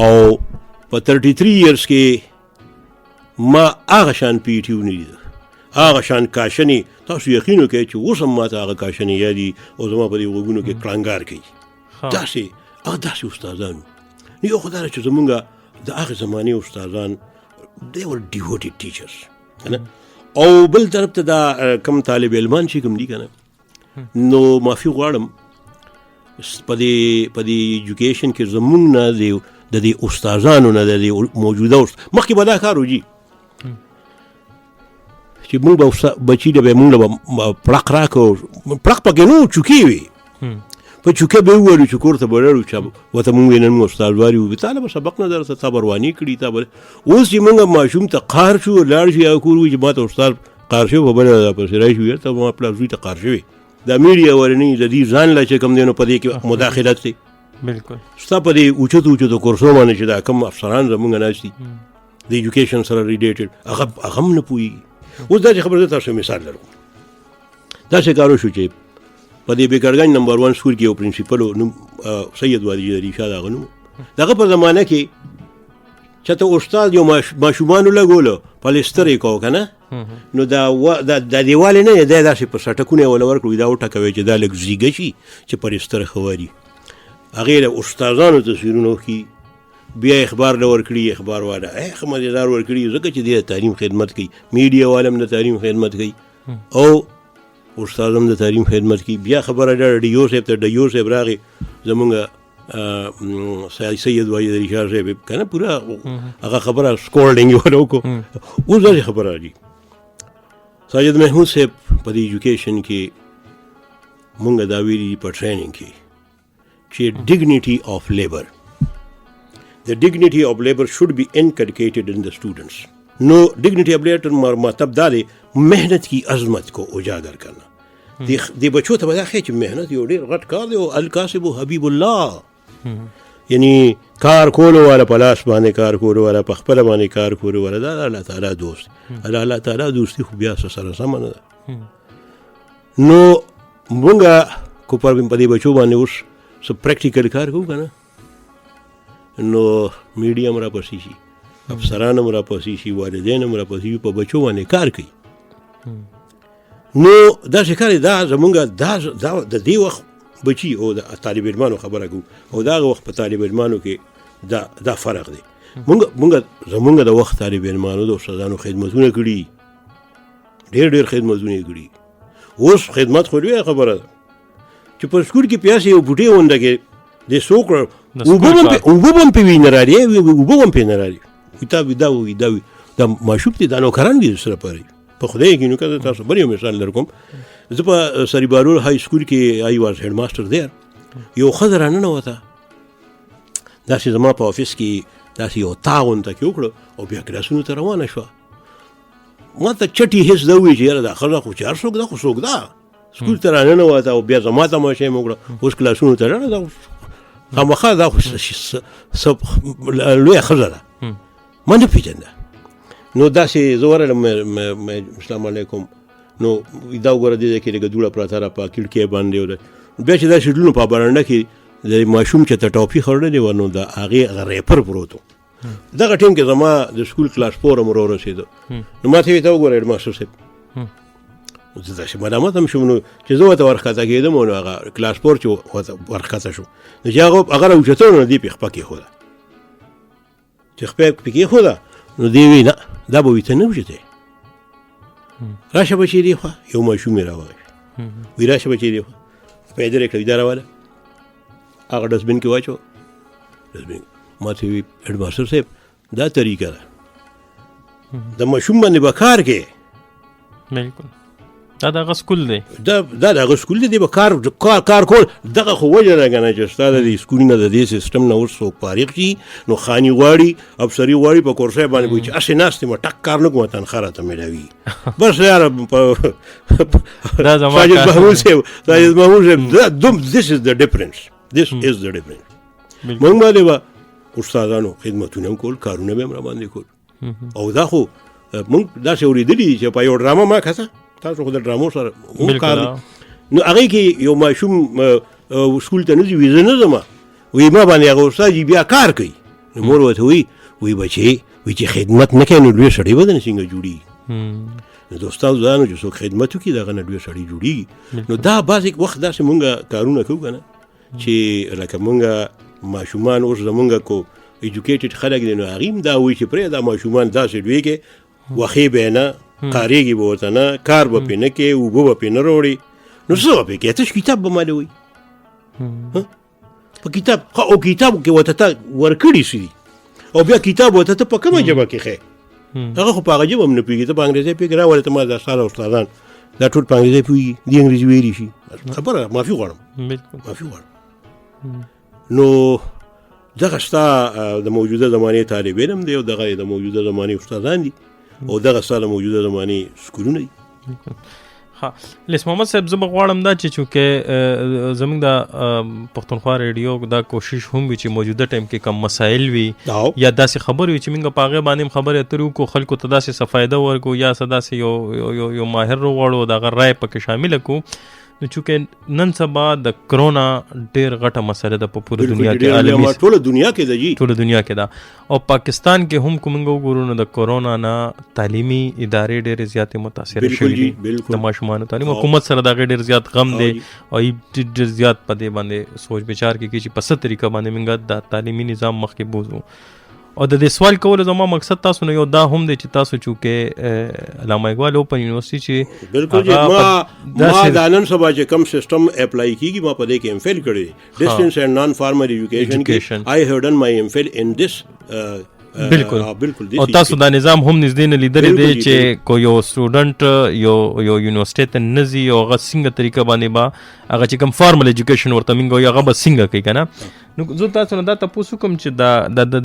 او په 33 years کې ما هغه شان پی ټي ونه لیده هغه شان کاشنی تاسو یقین وکړئ چې اوس هم ماته هغه کاشنی یادي او زما په دې غوږونو کې کړنګار کوي داسې استادانو یو خدای چې زمونږ د هغه زمانې استادان they were devoted teachers او بل طرف ته دا کم طالب علمان چې کوم دي کنه نو معافي غواړم په دې ایجوکیشن کې زمونږ نه د دې استادانو نه د موجوده مخکې به دا کار وږي چې موږ به بچي د به موږ پړق راکو پړق پکې نو چوکي وي په چوکه به وړو چې کور ته بړړو چې وته موږ نن استاد واري وي طالب سبق نه درته صبروانی کړی تا بل اوس چې موږ ماشوم ته قار شو لاړ شي او کور وي چې ماته استاد قار شو په بل په سرای شو ته ما خپل زوی ته قار شوی د میډیا ورنی د دې ځان لا چې کم دینو په دې کې مداخلت دي بالکل ستا په دې اوچو کورسو باندې چې دا کم افسران زمونږ ناشتي د ایجوکیشن سره ریلیټډ هغه هم نه پوي اوس دا خبره تاسو مثال درو دا څه کارو شو چې په دې بیکارګان نمبر 1 سکول کې یو پرنسپل سید وادي علی شاه غنو دغه په زمانه کې چې استاد یو ماشومان لګولو پالیستر کو کنه نو دا د دیوال نه دا داسې په سټکونه ول ورکړو دا وټکوي چې دا لګ زیګ شي چې پالیستر خواري هغه له استادانو تصویرونو کې بیا اخبار لور کړی اخبار والا خمدار ور کړی ځکه چې د تعلیم خدمت کوي میډیا والم د تعلیم خدمت کوي او استادم د تعلیم خدمت کوي بیا خبره د ډیو صاحب راغی زمونږ سید وایي د ریشار صاحب کنه پورا هغه خبره سکولډینګ ورکو اوس دا خبره دي ساجد محمود صاحب په ایجوکیشن کې مونږ دا ویلي په ټریننګ کې چې dignity of labor the dignity of labor should be inculcated in the students no dignity of labor مطلب دا دی محنت کی عظمت کو اجاگر کرنا دی بچو ته دا خې چې محنت یو ډیر غټ کار دی او الکاسب حبیب الله یعنی کار کولو والا پلاس باندې کار کولو والا په خپل باندې کار کولو والا دا الله تعالی دوست الله تعالی دوستی خو بیا سره سم نه نو مونږه کو پر دې بچو باندې اوس سو پریکټیکل کار کوو کنه نو میډیم را پسی شي افسران را پسی شي والدین را پسی په بچو باندې کار کوي نو دا شکر دا زمونږ دا د دې وخت بچي او د طالب علمانو خبره کو او دا وخت په طالب علمانو کې دا فرق دی مونږ زمونږ د وخت طالب علمانو د استادانو خدمتونه کړي ډېر خدمتونه کړي اوس خدمت خو لوی خبره ده چې په سکول کې پیاسې یو بوټي غونډه کې د سوکړه د سکول اوبه هم پې وي نه راړي اوبه هم پې نه راړي وي دا ماشوم دی دا نوکران دي سره پرې په خدای کې نو که تاسو بل یو مثال در کوم زه په سری بهلول های سکول کې آی واز هیډ ماسټر دیر یو ښځه راننوته داسې زما په افس کې داسې یو تا غونته کې وکړه او بیا کلاسونو ته روانه شوه ما ته چټي هېڅ نه ووایي چې یاره دا ښځه خو چې هر څوک دا خو څوک ده سکول ته راننوته او بیا زما تماشه یې وکړه اوس کلاسونو ته راړه دا خامخا دا خو لویه ښځه ده ما نه پېژنده نو داسې زه ورغلم السلام علیکم نو دا وګوره دې ځای کې لږه دوړه پراته ده په کړکۍ باندې بیا چې داسې ډلونو په برنډه کې د ماشوم چې ته ټاپي خوړلې وه نو د هغې هغه ریپر پروت و دغه ټایم کې زما د سکول کلاس 4 هم ورسېده نو ما ته یې ته وګوره هیډ ماسټر صاحب زه داسې ملامت هم شوم نو چې زه ورته ورښکته کېدم نو هغه کلاس 4 چې ورښکته شو نو چې هغه راوچته نو دې پې خپه کېښوده چې خپه پې کېښوده نو دې وی نه دا به وي ته نه وژتې راشه بچې دې خوا یو ماشوم یې راوغی وی راشه بچې دې خوا پیدل یې کړه دا راواله هغه ډسبین کې واچو ډسبین ما ته وی هیډ ماسټر صاحب دا طریقه ده د ماشوم باندې به کار کې بالکل دا دغه سکول دی دا دغه سکول دی به کار کول دغه خو وجه ده که نه چې ستا د دې سکول نه د دې سیسټم نه اوس څوک فارغ شي نو خاني غواړي افسري غواړي په کورسۍ باندې وایي چې هسې ناست یم ټک کار نه کوم تنخوا راته میلاوي بس یاره ساجد محمود صاحب this is the difference موږ باندې به استادانو خدمتونه هم کول کارونه به هم را باندې کول او دا خو موږ داسې اورېدلي چې په یو ډرامه ما کته تاسو خو د ډرامو سره کار نو هغې کې یو ماشوم سکول ته نه ځي وي زه نه ځم وایي ما باندې هغه استاد بیا کار کوي نو مور ورته وایي بچې وایي چې خدمت نه کوې نو لوی سړی به نه څنګه جوړېږي نو د استادانو چې څوک خدمت وکړي د هغه نه لوی سړی جوړېږي نو دا بعضې وخت داسې مونږ کارونه کوو که نه چې لکه مونږ ماشومان اوس زمونږ کو ایجوکیټډ خلک دي نو هغې هم دا وایي چې پرېږده ماشومان داسې لوی کې وښې به یې نه کارېږي به ورته نه کار به پې نه کوې اوبه به پې نه راوړي نو څه به پې کوې تش کتاب به ماله وایي په کتاب او کتاب کې ورته ته ورکړي څه دي او بیا کتاب ورته ته په کومه ژبه کې ښیې هغه خو په هغه ژبه هم نه پوهېږي ته په انګریزۍ پوهېږي راولې ته ما دا ستا استادان دا ټول په انګریزۍ پوهېږي دې انګریزي ویلی شي خبره معافي غواړم نو دغه ستا د موجوده زمانې طالب علم دی او دغه د موجوده زمانې استادان دي او دغه ستا د موجوده زمانې سکولونه دي ها لیس محمد صاحب زه به غواړم دا چې چونکې زموږ د پښتونخوا ریډیو دا کوشش هم وي چې موجوده ټایم کې کم مسایل وي یا داسې خبرې وي چې موږ په هغې باندې هم خبرې اترې وکړو خلکو ته داسې څه فایده ورکړو یا څه داسې یو ماهر وغواړو د هغه رایې پکې شامله کړو نو چونکې نن سبا د کرونا ډېر غټه مسله ده په پوره دنیا کې عالمي ټوله دنیا کې ده جی ټوله دنیا کې ده او پاکستان کې هم کوم وګورو نو د کرونا نه تعلیمي ادارې ډېرې زیاتې متاثر شوي دي د ماشومانو تعلیم حکومت سره دا ډېر زیات غم دی او ډېر زیات په دې باندې سوچ بچار کې چې په څه طریقه باندې موږ د تعلیمي نظام مخکې بوځو او د دې سوال کولو زما مقصد تاسو نه یو دا هم دی چې تاسو چونکې علامه اقبال اوپن یونیورسيټي چې بالکل ما دا نن سبا چې کوم سیستم اپلای کیږي ما په دې کې ایم فیل کړی ډسټنس اینڈ نان فارمل ایجوکیشن کې آی هیو ډن مای ایم فیل ان دس بالکل او تاسو دا نظام هم نږدې نه لیدلی دی چې کو یو سټوډنټ یو یونیورسيټي ته نه ځي او هغه څنګه طریقه باندې به هغه چې کوم فارمل ایجوکیشن ورته موږ وایو هغه به څنګه کوي که نه نو زه تاسو نه دا تپوس کوم چې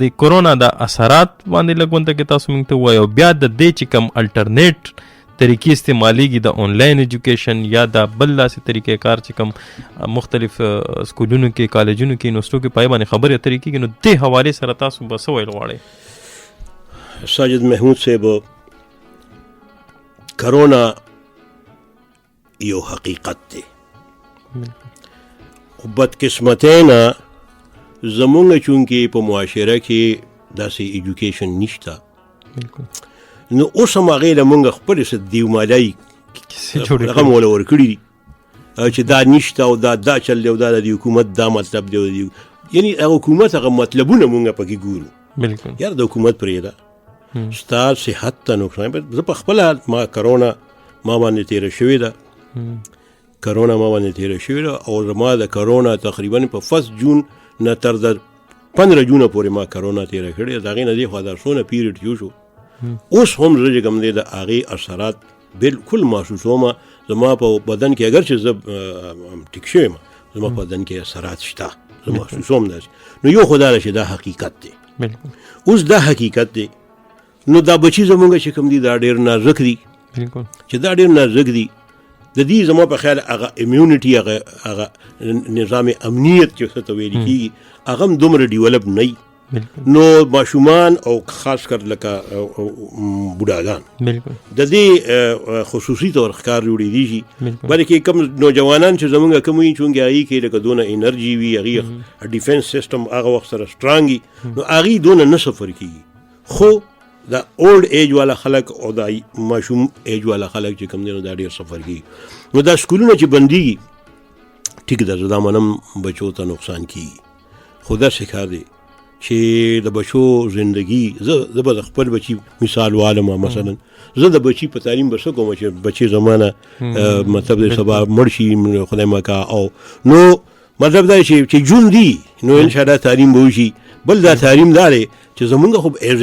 د کرونا د اثرات باندې لږ ونته کې تاسو موږ ته ووایو بیا د دې چې کوم الټرنیټ طریقې استعمالیږي د آنلاین ایجوکیشن یا د بل داسې طریقې کار چې کوم مختلف سکولونو کې کالجونو کې یونیورسټو کې پای باندې خبرې اترې کېږي نو دې حوالې سره تاسو به څه ویل غواړئ ساجد محمود صاحب کرونا یو حقیقت دی خو بدقسمتۍ نه زمونږ چونکې په معاشره کې داسې ایجوکیشن نشته نو اوس هم هغې له مونږ خپلې څه دیومالۍ هغه م وله ورکړي دي چې دا نشته او دا چل دی او دا د حکومت دا مطلب دی یعنې هغه حکومت هغه مطلبونه مونږ پکې ګورو یار د حکومت پرېږده ستا صحت ته نقصان زه په خپله ما کرونا ما باندې تېره شوې ده کرونا ما باندې تېره شوې ده او زما د کرونا تقریبا په 1 جون نه تر د 15 جون پورې ما کرونا تېره کړې ده. د هغې نه دې خوا دا څونه پیریډ تېر شو اوس هم زه چې کوم دی د هغې اثرات بالکل محسوسوم. زما په بدن کې اگر چې زه ټیک شوی یم زما په بدن کې اثرات شته زه محسوسوم داسې. نو یو خو دا ده چې دا حقیقت دی. اوس دا حقیقت دی نو دا بچي زمونږ چې کوم دي دا ډېر نازک دي چې دا ډېر نازک دي. د دې زما په خیال هغه امیونټي هغه نظام امنیت چې څه ته ویل کېږي هغه هم دومره ډیولپ نه وي. نو ماشومان او خاص کر لکه بوډاګان د دې خصوصي طور ښکار جوړېدي شي بلکې کم نوجوانان چې زمونږ کم وي چونکې هغې کې لکه دونه انرژي وي هغې ډیفینس سیسټم هغه وخت سره سټرانګ وي نو هغې دونه نه سفر کېږي. خو دا اولډ ایج والا خلک او دا ماشوم ایج والا خلک چې کوم دی نو دا ډېر سفر کېږي. نو دا سکولونه چې بندېږي ټیک ده زه دا منم بچو ته نقصان کېږي خو داسې کار دی چې د بچو زندگی زه به د خپل بچي مثال والم. مثلا زه د بچي په تعلیم به څه کوم چې بچي زمانه مطلب د سبا مړ شي خدای مکا او نو مطلب دا چې جون دی نو انشاءالله تعلیم به وشي. بل دا تعلیم دا دی چې زمونږ خو ایز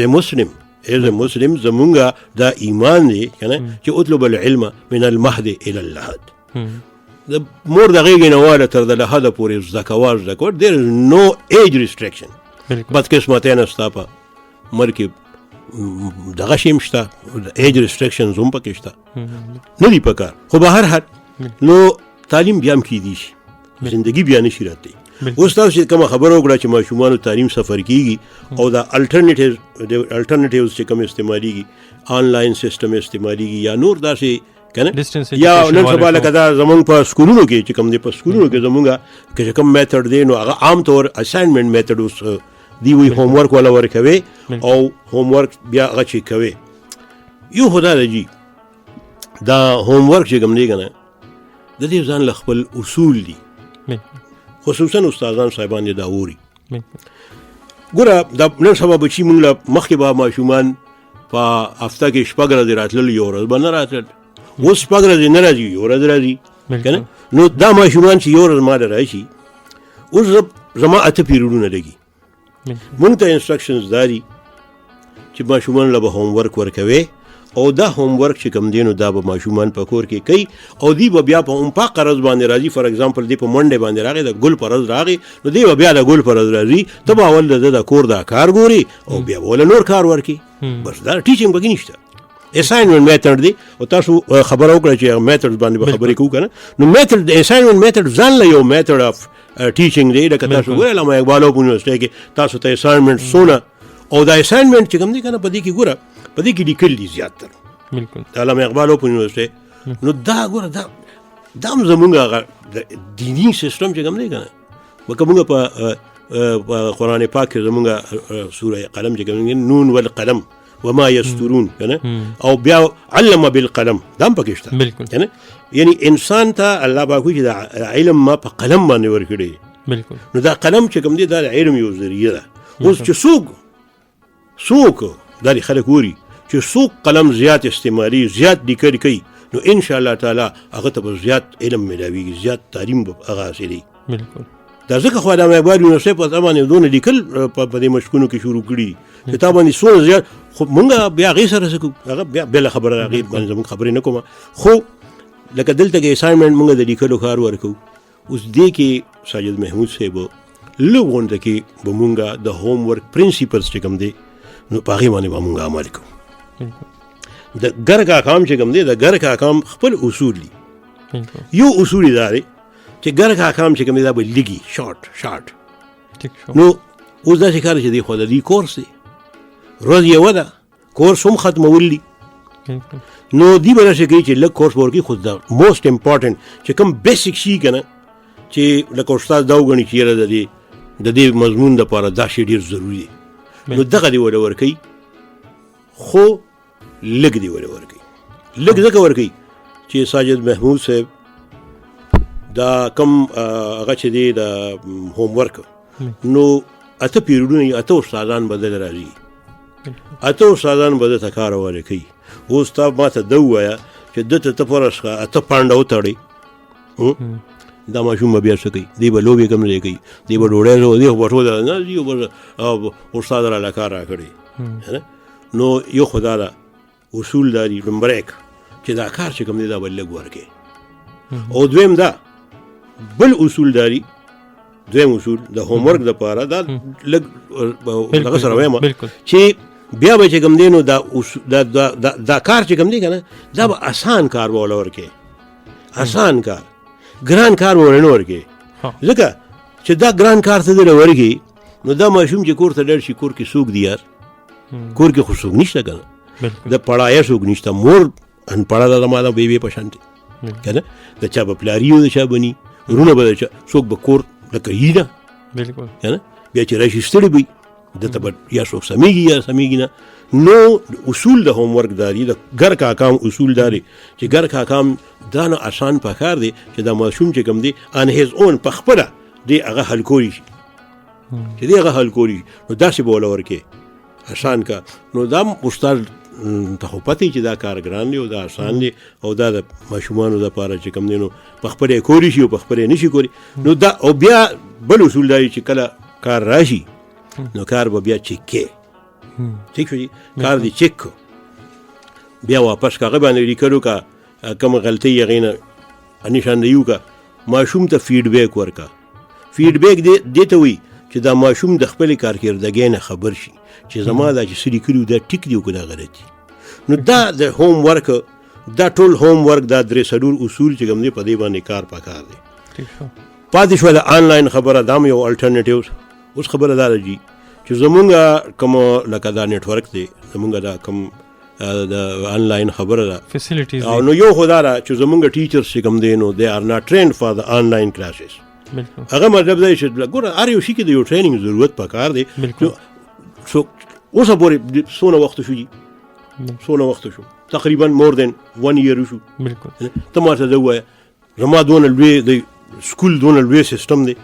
مسلم زمونږ دا ایمان دی که نه چې اطلب العلم من المهد الى اللحد. د مور د غېږې نه واله تر د لحده پورې زده کوه there is no age restriction. بدقسمتۍ نه ستا په عمر کې دغه شی هم شته ایج ریسټرکشنز هم پکې شته نه دي په کار. خو به هر حال نو تعلیم بیا هم کیدی شي زندگی بیا نشي راتلی. اوس تاسو چې کومه خبره وکړه چې ماشومانو تعلیم سفر کیږي او دا الټرنیټیوز چې کوم استعمالیږي آنلاین سیسټم استعمالیږي یا نور داسې کنه یا نن سبا لکه دا زمونږ په سکولونو کې چې کوم دی په سکولونو کې زمونږ که چې کوم میتھډ دی نو هغه عام طور اساینمنټ میتھډ اوس دی وی هوم ورک ولا ورکوي او هوم ورک بیا هغه چې کوي یو خدا دی دا هوم ورک چې کوم دی کنه د دې ځان له خپل اصول دي خصوصا استادان صاحبان دا ووري ګوره دا نن سبا بچي مونږ له مخکې به ماشومان په هفته کې شپږ ورځې راتلل یو ورځ به نه راتلل اوس شپږ ورځې نه راځي یو ورځ راځي که نه. نو دا ماشومان چې یو ورځ ما له راشي اوس زما 8 پیریډونه لګي مونږ ته انسټرکشنز دا دي چې ماشومان له به هوم ورک ورکوي او دا هوم ورک چې کوم دی نو دا به ماشومان په کور کې کوي او دی به بیا په په قرض باندې راځي. فار ایگزامپل دی په منډه باندې راغی د ګل پر ورځ راغی نو دی به بیا د ګل پر ورځ راځي ته به اول د کور دا کار ګوري او بیا ول نور کار ورکي بس دا ټیچینګ بګی نشته. اساینمنت میتھډ دی او تاسو خبرو کړئ چې میتھډ باندې به خبرې کوو کنه نو میتھډ اساینمنت میتھډ ځان له یو میتھډ اف ټیچینګ دی لکه تاسو ویل ما اقبالو په یونیورسيټي کې تاسو ته اساینمنت سونه او دا اساینمنت چې کوم دی کنه په دې کې ګوره په دې کې لیکل دي زیاتره بالکل علامه اقبال په یونیورسيټي نو دا ګوره دا هم زمونږ دینی سیستم چې کوم دی کنه وکمونږ په قرآن پاک کې زمونږ سوره قلم چې کوم دی نون والقلم وما يسترون کنه او بیا علم بالقلم دام پکې شته بالکل کنه یعنی انسان ته الله پاک چې دا علم ما په قلم باندې ورکړي بالکل نو دا قلم چې کوم دی دا علم یو ذریعہ ده. اوس چې څوک دا خلک ووري چې څوک قلم زیات استعمالي زیات لیکل کوي نو ان شاء الله تعالی هغه ته زیات علم ملاويږي زیات تعلیم به هغه حاصلي بالکل. دا ځکه خو علامه اقبال یونیورسيټي په ځمانه دونه لیکل په دې مشکونو کې شروع کړي کتابونه څونه زیات خو مونږ بیا غي سره سکو هغه بیا خبره راغی باندې زموږ خبرې نه کوم خو لکه دلته کې اساینمنت مونږ د لیکلو کار ورکو. اوس دې کې ساجد محمود صاحب لوګونته کې به مونږ د هوم ورک پرنسپلز چې کوم دي نو پاغي باندې به مونږ عمل کوو. د ګر کا کام چې کوم دی د ګر کا کام خپل اصول دي یو اصول دی چې ګر کا کام چې کوم دی دا به لګي شارټ نو اوس دا ښکار چې دی خو د دې کورس دی روز یو ده کورس هم ختمول دي نو دی به راشي کوي چې لږ کورس ورکړي خو د موسټ امپورټنټ چې کوم بیسیک شي که نه چې لکه استاد دا وګڼي چې یاره د دې مضمون دپاره دا شی ډېر ضروري دی نو دغه دی وله ورکوي خو لږ دی وله ورکوي لږ ځکه ورکوي چې ساجد محمود صاحب دا کم هغه چې دی د هوم ورک نو 8 پیریډونه 8 استادان بدل راځي 8 استادان به دته کار ورکوي. اوس تا ما ته ده ووایه چې دته ته فرض کړه 8 پانډه وتړئ دا ماشوم به بیا څه کوي، دی به لوبې کم ځای کوي، دی به ډوډۍ زه دی خو به ټوله نه ځي استاد راله کار راکړی. نو یو خو دا ده اصول دا دي لومړی چې دا کار چې کوم دی دا به لږ ورکړي، او دویم دا بل اصول دا دي، دویم اصول د هوم ورک دپاره دا لږ دغه سره وایم چې بیا به چې کوم دی نو دا کار چې کوم دی که نه دا به اسان کار به وله ورکړي، اسان کار، ګران کار به ورله نه ورکړي. ځکه چې دا ګران کار ته دله ورکړي نو دا ماشوم چې کور ته ډېر شي کور کې څوک دی یار، کور کې خو څوک نشته که نه، د پړایه څوک نشته، مور انپړه ده زما د بیبې په شان دی که نه، د چا به پلاري او د چا بني وروڼه به د چا څوک به کور لکه یي نه که نه، بیا چې راشي ستړي به دته به یا څوک سمیږي یا سمیږي نه. نو اصول د هوم ورک دا دي، د ګر کاکام اصول دا دی چې ګر کاکام دا نه آسان پکار دی چې دا ماشوم چې کوم دی ان هیز اون په خپله دی هغه حل کولی شي، چې دی هغه حل کولی شي، نو داسې به وله ورکې آسان کار. نو دا استاد ته خو پته چې دا کار ګران دی او دا آسان دی او دا د ماشومانو دپاره چې کوم دی نو په خپله یې کولی شي او په خپله یې نشي کولی. نو دا او بیا بل اصول دا دی چې کله کار راشي نو کار به بیا چک کې، ٹھیک شو جی، کار دی چک کو بیا واپس کاغه باندې لیکلو کا کوم غلطي هغې نه نشاندهي وکړه، ماشوم ته فیډبیک ورکړه. فیډبیک دې ته وایي چې دا ماشوم د خپلې کارکردګۍ نه خبر شي چې زما دا چې څه لیکلي وو دا ټیک دی او که دا غلط دي. نو دا د هوم ورک، دا ټول هوم ورک دا درې څلور اصول چې کوم دی په دې باندې کار پکار دی. پاتې شوه د آنلاین خبره، دا هم یو الټرنیټیو. اوس خبره دا ده جي چې زمونږ کوم لکه دا نیټورک دی، زمونږ دا کوم د آنلاین خبره ده فیسیلیټیز، او نو یو خو دا ده چې زمونږ ټیچرز چې کوم دی نو دے آر ناٹ ټرینډ فار د آنلاین کلاسز. هغه مطلب دی چې ګوره هر یو شي کې د یو ټریننګ ضرورت پکار دی. اوسه پورې څونه وخت شو جي، څونه وخت شو، تقریبا مور دین 1 year شو. ته ماته دا ووایه زما دونه لوی د سکول دونه لوی سیسټم دی،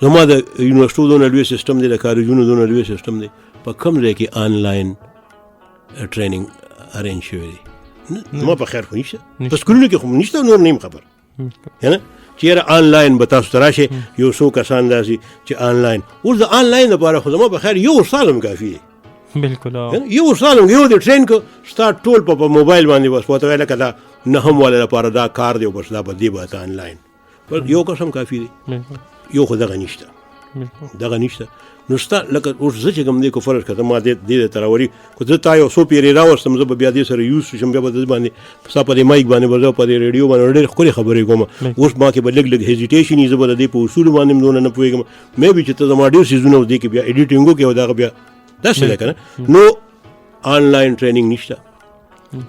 زما د یونیورسټو دونه لوی سیسټم دی، د کالجونو دونه لوی سیسټم دی، په کوم ځای کې آنلاین ټریننګ ارینج شوی دی؟ زما په خیر خو نشته، په سکولونو کې خو نشته، نور نیم خبر که نه چې یاره آنلاین به تاسو ته راشئ یو څو کسان داسې چې آنلاین. اوس د آنلاین لپاره خو زما په خیر یو استاد هم کافي دی، بالکل یو استاد هم یو د ټرین کو ستا ټول په موبایل باندې بس ورته وایي لکه دا نهم والا لپاره دا کار دی او بس دا به دې به آنلاین یو کس هم کافي دی. یو خو دغه نشته، دغه نشته. نو ستا لکه اوس زه چې کوم دی کو فرض کړه ما دې ته راوري خو زه تا یو څو پیرې راوستم، زه به بیا دې سره یوز شم، بیا به د باندې ستا په دې مایک باندې به زه په دې ریډیو باندې ډېرې ښکلې خبرې کوم. اوس ما کې به لږ لږ هیزیټیشن وي، زه به د دې په اصولو باندې هم دونه نه پوهېږم. مې بي چې ته زما ډېر څیزونه دې کې بیا ایډیټینګ وکړې او دغه بیا داسې ده که نه. نو آنلاین ټریننګ نشته.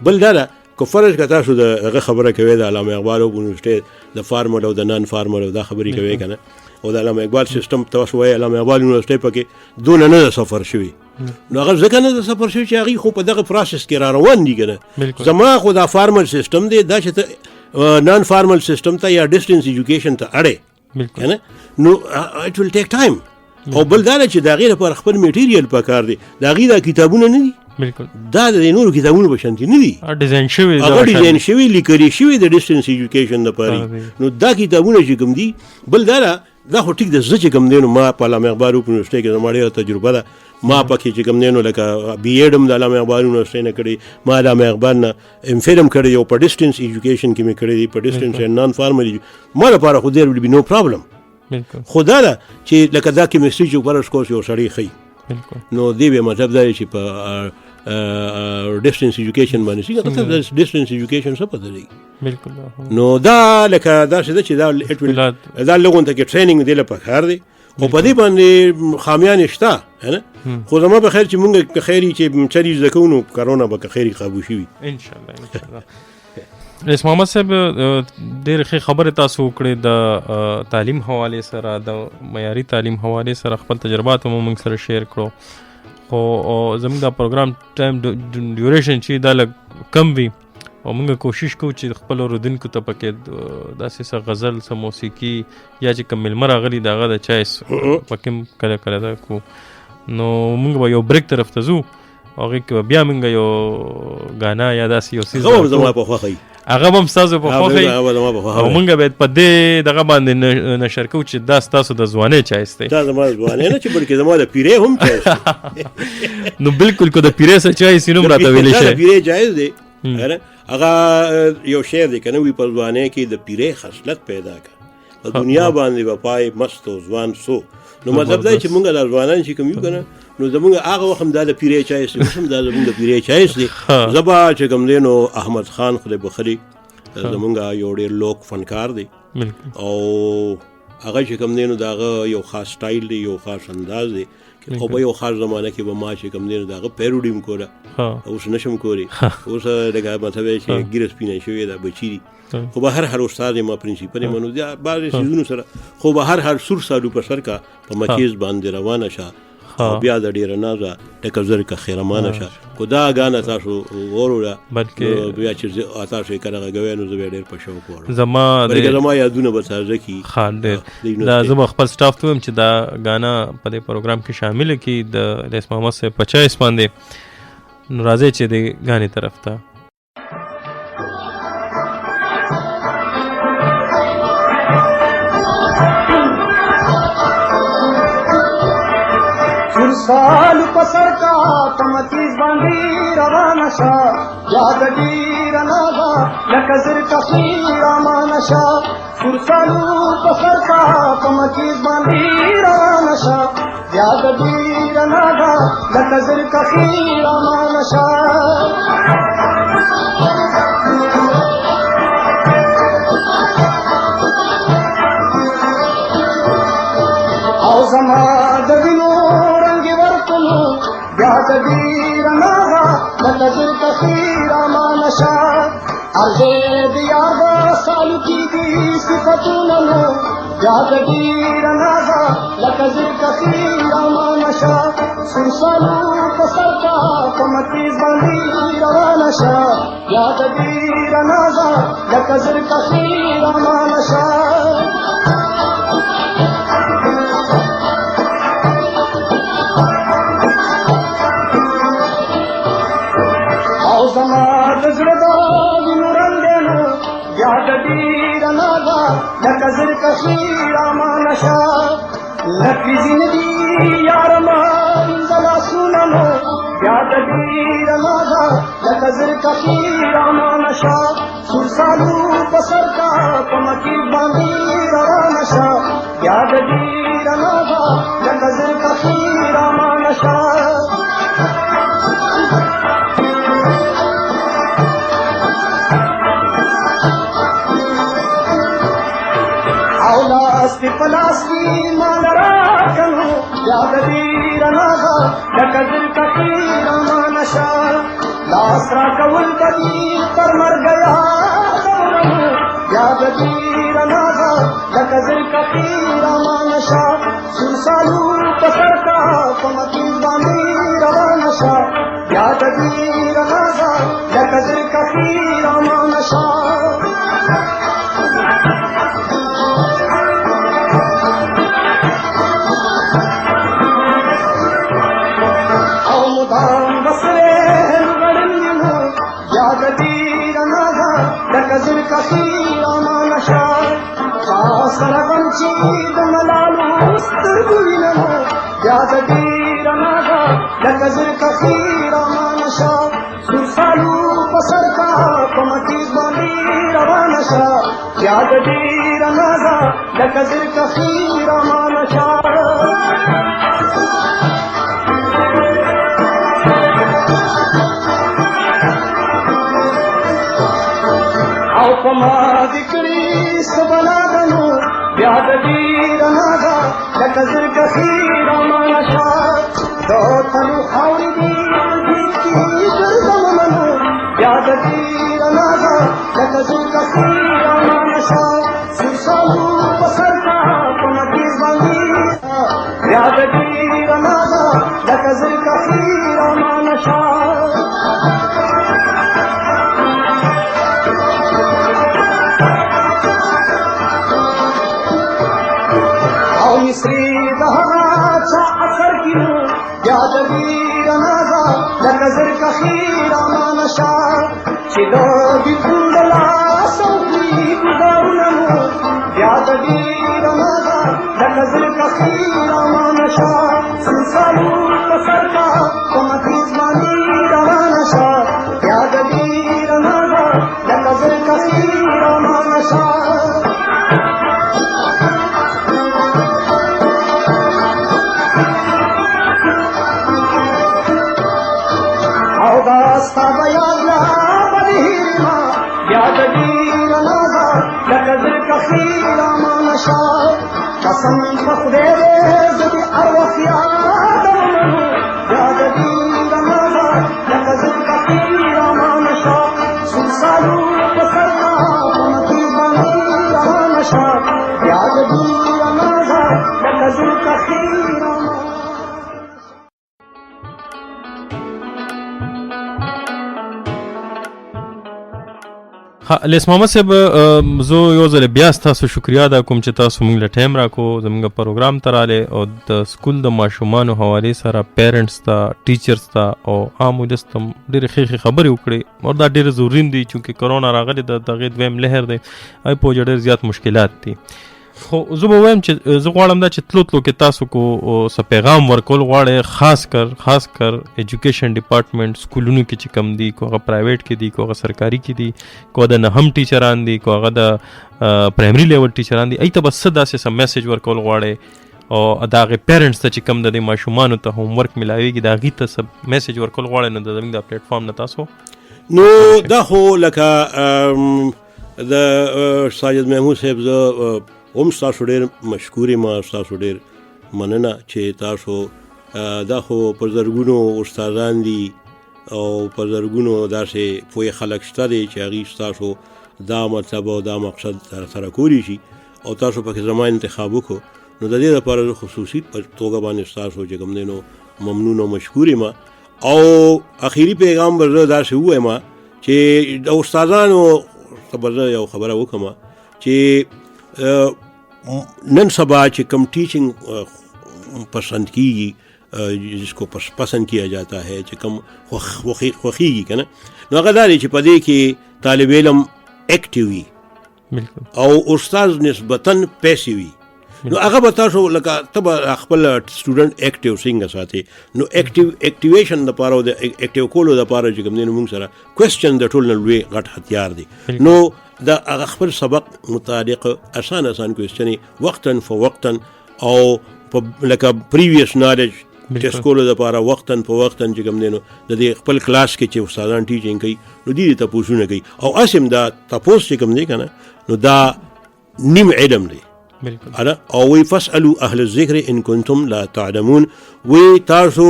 بل دا ده که فرض که تاسو د هغه خبره کوئ د علامه اقبال او یونیورسټۍ د فارمل او د نان فارمل او دا خبرې کوئ که نه، او د علامه اقبال سیسټم تاسو وایي علامه اقبال یونیورسټۍ پکې دونه نه ده سفر شوي، نو هغه ځکه نه ده سفر شوي چې هغوی خو په دغه پروسس کې را روان دي که نه. زما خو دا فارمل سیسټم دی، دا چې ته نان فارمل سیسټم ته یا ډسټنس ایجوکیشن ته اړې که نه، نو اټ ول ټیک ټایم. او بل دا ده چې د هغې لپاره خپل میټیریل پکار دی، د هغې دا کتابونه نه دي، دا د نورو کتابونو په شانتي نه دي، هغه ډیزاین شوي لیکلي شوي د ډسټنس ایجوکیشن لپاره. نو دا کتابونه چې کوم دي، بل دا ده دا خو ټیک ده، زه چې کوم دی نو ما په علامه اقبال یونیورسټۍ کې زما ډېره تجربه ده، ما پکې چې کوم دی نو لکه بي ایډ هم د علامه اقبال یونیورسټۍ نه کړی، ما علامه اقبال نه ایم فیل هم کړی او په ډسټنس ایجوکیشن کې مې کړی دی، په ډسټنس اینډ نان فارمل. ما لپاره خو دیر ویل بي نو پرابلم. خو دا ده چې لکه دا کیمستري چې فرض کوس یو سړی ښیي، نو دې به مطلب دا دی چې په ډسټنس ایجوکیشن باندې څنګه ته ډسټنس ایجوکیشن څه پته دی. نو دا لکه داسې ده چې دا لږون ته کې ټریننګ دی له پکار دی، او په دې باندې خامیان شته نه. خو زما په خیر چې مونږ که خیري چې چرې زده کوو نو کرونا به که خیري قابو شي وي انشاءالله. انشاءالله رئیس محمد صاحب ډېرې ښې خبرې تاسو وکړې د تعلیم حوالې سره، د معیاري تعلیم حوالې سره خپل تجربات هم موږ سره شیر کړو. خو زموږ دا پروګرام ټایم ډیوریشن چې دا لږ کم وي او موږ کوشش کوو چې خپل اورېدونکو ته پکې داسې څه غزل، څه موسیقي یا چې کوم میلمه راغلي د هغه د چایس پکې کله کله دا کو. نو موږ به یو بریک طرف ته ځو، هغې کې به بیا موږ یو ګانا یا داسې یو څیز زما په خوښه هغه هم ستاسو په خوښه او مونږ باید په دې دغه باندې نشر کوو چې دا ستاسو د ځوانۍ چایس دی. دا زما د ځوانۍ نه چې بلکې زما د پیرې هم چایس نو بالکل که د پیرې څه چایس وي نو هم راته ویلی شئ. د پیرې جایز دی هغه یو شعر دی که نه وي په ځوانۍ کې د پیرې خصلت پیدا کړه په دنیا باندې به پای مست و ځوان سو. نو مطلب دا چې مونږ د ځوانان چې کوم یو که نه نو زمونږ هغه وخت هم دا د پیرې چایس دی، اوس هم دا زمونږ د پیرې چایس دی. زه به چې کوم دی نو احمد خان خدای بخلي زمونږ یو ډېر لوک فنکار دی او هغه چې کوم دی نو د هغه یو خاص سټایل دی، یو خاص انداز دی او په یو خاص زمانه کې به ما چې کوم دی نو د هغه پیروډي م کوله، اوس نشم کولی. اوس لکه مطلب یې چې ګیره سپینه شوې ده بچي دي خو به هر استاد ما پرنسپل یې منو بعضې سیزونو سره خو به هر سور سالو په سر کا په مکیز باندې روانه شه بیا د ډېره نازه ټکه زر که خیرمانه شه. خو دا ګانه تاسو واوروله بیا چې تاسو یې کله غږوئ نو زه بیا ډېر په شوق واورم بلکې زما یادونه به تازه کړي. دا زه به خپل سټاف ته وایم چې دا ګانا په دې پروګرام کې شامله کړي د ریس محمد صاحب په چایس باندې. نو راځئ چې د ګانې طرف ته. سالو پسر کا تمتیز باندی روانه شا یاد ډیر ناغا لکزر کخی رامانه شا سالو پسر کا تمتیز باندی روانه شا یاد ډیر ناغا لکزر کخی رامانه شا او زما د وینو یاد دیر ناغا لکزر کخیر آمان شا ارزید یار با سالو کی دی صفتوننو یاد دیر ناغا لکزر کخیر آمان شا سر سالو پسر کا کمتیز باندی روان شا یاد دیر ناغا لکزر کخیر آمان شا لکزر کخیر آمان شا لکی زندگی یارمان زلا سوننو یاد دیر ناغا لکزر کخیر آمان شا سر سالو پسر کا کمکی باندی روان شا یاد دیر ناغا لکزر کخیر آمان شا پلاس کی مان راکنو یاد دیر ناغا لکزر کخیر آمان شا لاس را کول بدی پر مر گیا دورنو یاد دیر ناغا لکزر کخیر آمان شا سر سالو پسر کا کمکی باندی روان شا یاد دیر ناغا لکزر کخیر آمان شا لکزر کخیر آمان شا خاصر غنچی دملالو سترگوینمو یاد دیر ناغا لکزر کخیر آمان شا سر سالو پسر کا کمتیز باندی روان شا یاد دیر ناغا لکزر کخیر آمان شا پما ذکری سبلادنو یاد دیر ناغا لکزر کخیر آمان شا دو تلو خاوری دیر کی جرزم منو یاد دیر ناغا لکزر کخیر آمان شا سر سالو پسر کا کمکیز باندی یاد دیر ناغا لکزر کخیر آمان شا مصری دہا چا اثر کیوں یاد دیر ناغا لکزر کخیر آمان نشا چې د دې لاس او دې ګورنو بیا د دې رمضا د نظر کخیر ما نشا سنسالو پسرکا کومتی ځواني روان شا بیا د دې رمضا د نظر کخیر ما نشا ستا بیان لا بدهیما یاد دیر نازا لکذر کخیر ما نشا قسم بخدے زدی ارواح یادم یاد دیر نازا لکذر کخیر ما نشا سنسالو بسرنا ممتی بانی ما نشا یاد دیر نازا لکذر کخیر ما لیس محمد صاحب زه یو ځل بیا ستاسو شکریا ادا کوم چې تاسو موږ له ټایم راکو زموږ پروګرام ته راغلې او د سکول د ماشومانو حوالې سره پیرنټس ته ټیچرز ته او عام ولس ته ډېرې ښې خبرې وکړې او دا ډېر ضروري دي چونکې کرونا راغلی د دغې دویم لهر دی په وجه ډېر زیات مشکلات دي خو زه به وایم چې زه غواړم دا چې تلو کې تاسو کو څه پیغام ورکول غواړئ خاص کر ایجوکیشن ډپارټمنټ سکولونو کې چې کم دي کو هغه پرایویټ کې دي کو هغه سرکاري کې دي کو د نهم ټیچران دي کو هغه د پرایمري لیول ټیچران دي ای ته بس داسې سم میسج ورکول غواړئ او دا هغې پیرنټس ته چې کم د دې ماشومانو ته هوم ورک ملاویږي د هغې ته څه میسج ورکول غواړئ نو د زموږ د پلیټفارم نه تاسو نو دا خو لکه د ساجد محمود صاحب زه هم ستاسو ډېر مشکور یم ستاسو ډېر مننه چې تاسو دا خو په زرګونو استادان دي او په زرګونو داسې پوهې خلک شته دی چې هغوی ستاسو دا مطلب او دا مقصد سره کولی شي او تاسو پکې زما انتخاب وکړو نو د دې لپاره زه خصوصي په توګه باندې ستاسو چې کوم دی نو ممنون او مشکور یم او اخري پیغام به زه داسې ووایم چې د استادانو ته به زه یو خبره وکړم چې نن سبا چې کم ټیچنگ پسند کیږي جس کو پسند کیا جاتا ہے چې کم خوخیږي که نه نو هغه دا دی چې په دې کې طالب علم ایکټیو وي او استاد نسبتاً پیسې وي نو هغه به تاسو لکه ته به خپل سټوډنټ ایکټیو څنګه ساتې نو ایکټیویشن دپاره او د ایکټیو کولو دپاره چې کوم دی نو موږ سره کوېسچن د ټول نه لوی غټ هتیار دی نو دا هغه خپل سبق مطابق آسان کوېسچنې وقتا فوقتا او په لکه پریویس نالج ټیسټ کولو دپاره وقتا فوقتا چې کوم دی نو د دې خپل کلاس کې چې استادان ټیچنګ کوي نو دې دې تپوسونه کوي او اسم دا تپوس چې کوم دی که نه نو دا نیم علم دی او وی فاسألو اهل الذکر ان کنتم لا تعلمون وی تاسو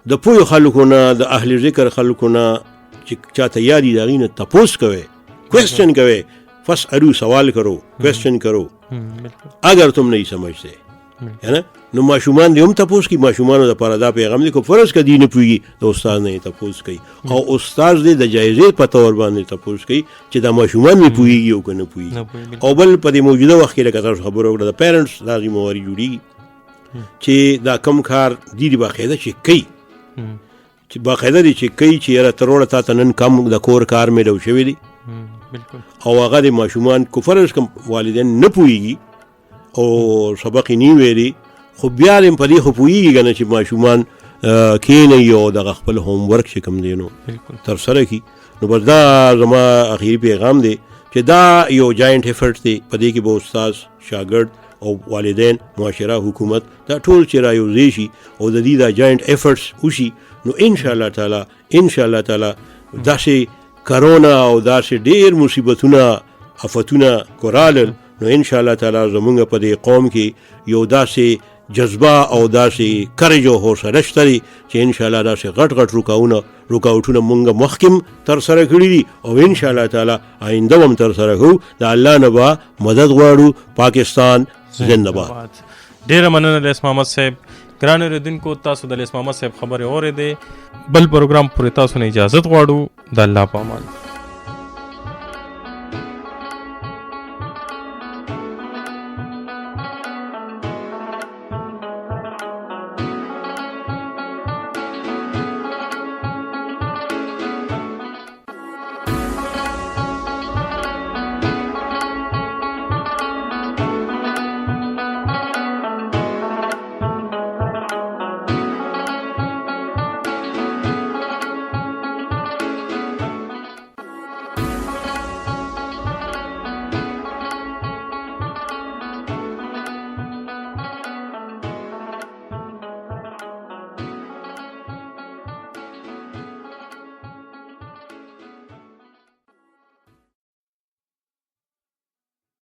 د پوهو خلکو نه د اهل ذکر خلکو نه چې چاته یادي د هغوی نه تپوس کوئ کوشچن کرے فاسألو سوال کرو کوشچن کرو اگر تم نہیں سمجھتے ہے نا نو ماشومان دی هم تپوس کی ماشومانو د پاره دا پیغام دی کو فرض کدی نه پوي د استاد نه تپوس کوي او استاد دی د جایزې په تور باندې تپوس کوي چې دا ماشومان می پويږي او کنه پوي او بل په دې موجوده وخت کې لکه تاسو خبرو وکړه د پیرنټس لازم مواري جوړي چې دا کم کار دی باقاعده چې کوي چې باقاعده دی چې کوي چې یاره تروړه تا ته نن کم د کور کار مې ډو شوی دی او هغه د ماشومان کو فرض کم والدین نه پوهیږي او سبق یې نه ویلي خو بیا هم په دې خو پوهیږي که نه چې ماشومان کښېنئ او دغه خپل هوم ورک چې کوم دی نو ترسره کړي نو بس دا زما اخري پیغام دی چې دا یو جاینټ ایفرټ دی په دې کې به استاد شاګرد او والدین معاشره حکومت دا ټول چې رايوځای شي او د دې دا جاینټ ایفرټس وشي نو انشاءالله تعالی داسې کرونا او داسې ډېر مصیبتونه آفتونه کورالل نو انشاءالله تعالی زمونږ په دې قوم کې یو داسې جذبه او داسې کرج او حوصله شته دی چې انشاءالله داسې غټ رکاوټونه مونږ مخکې ترسره کړي دي او انشاءالله تعالی آینده هم ترسره کوو د الله نه به مدد غواړو پاکستان زنده باد ډېره مننه لیس محمد صاحب ګران اورېدونکو تاسو د لیس محمد صاحب خبرې اورېدې بل پروګرام پورې تاسو نه اجازت غواړو د الله په امان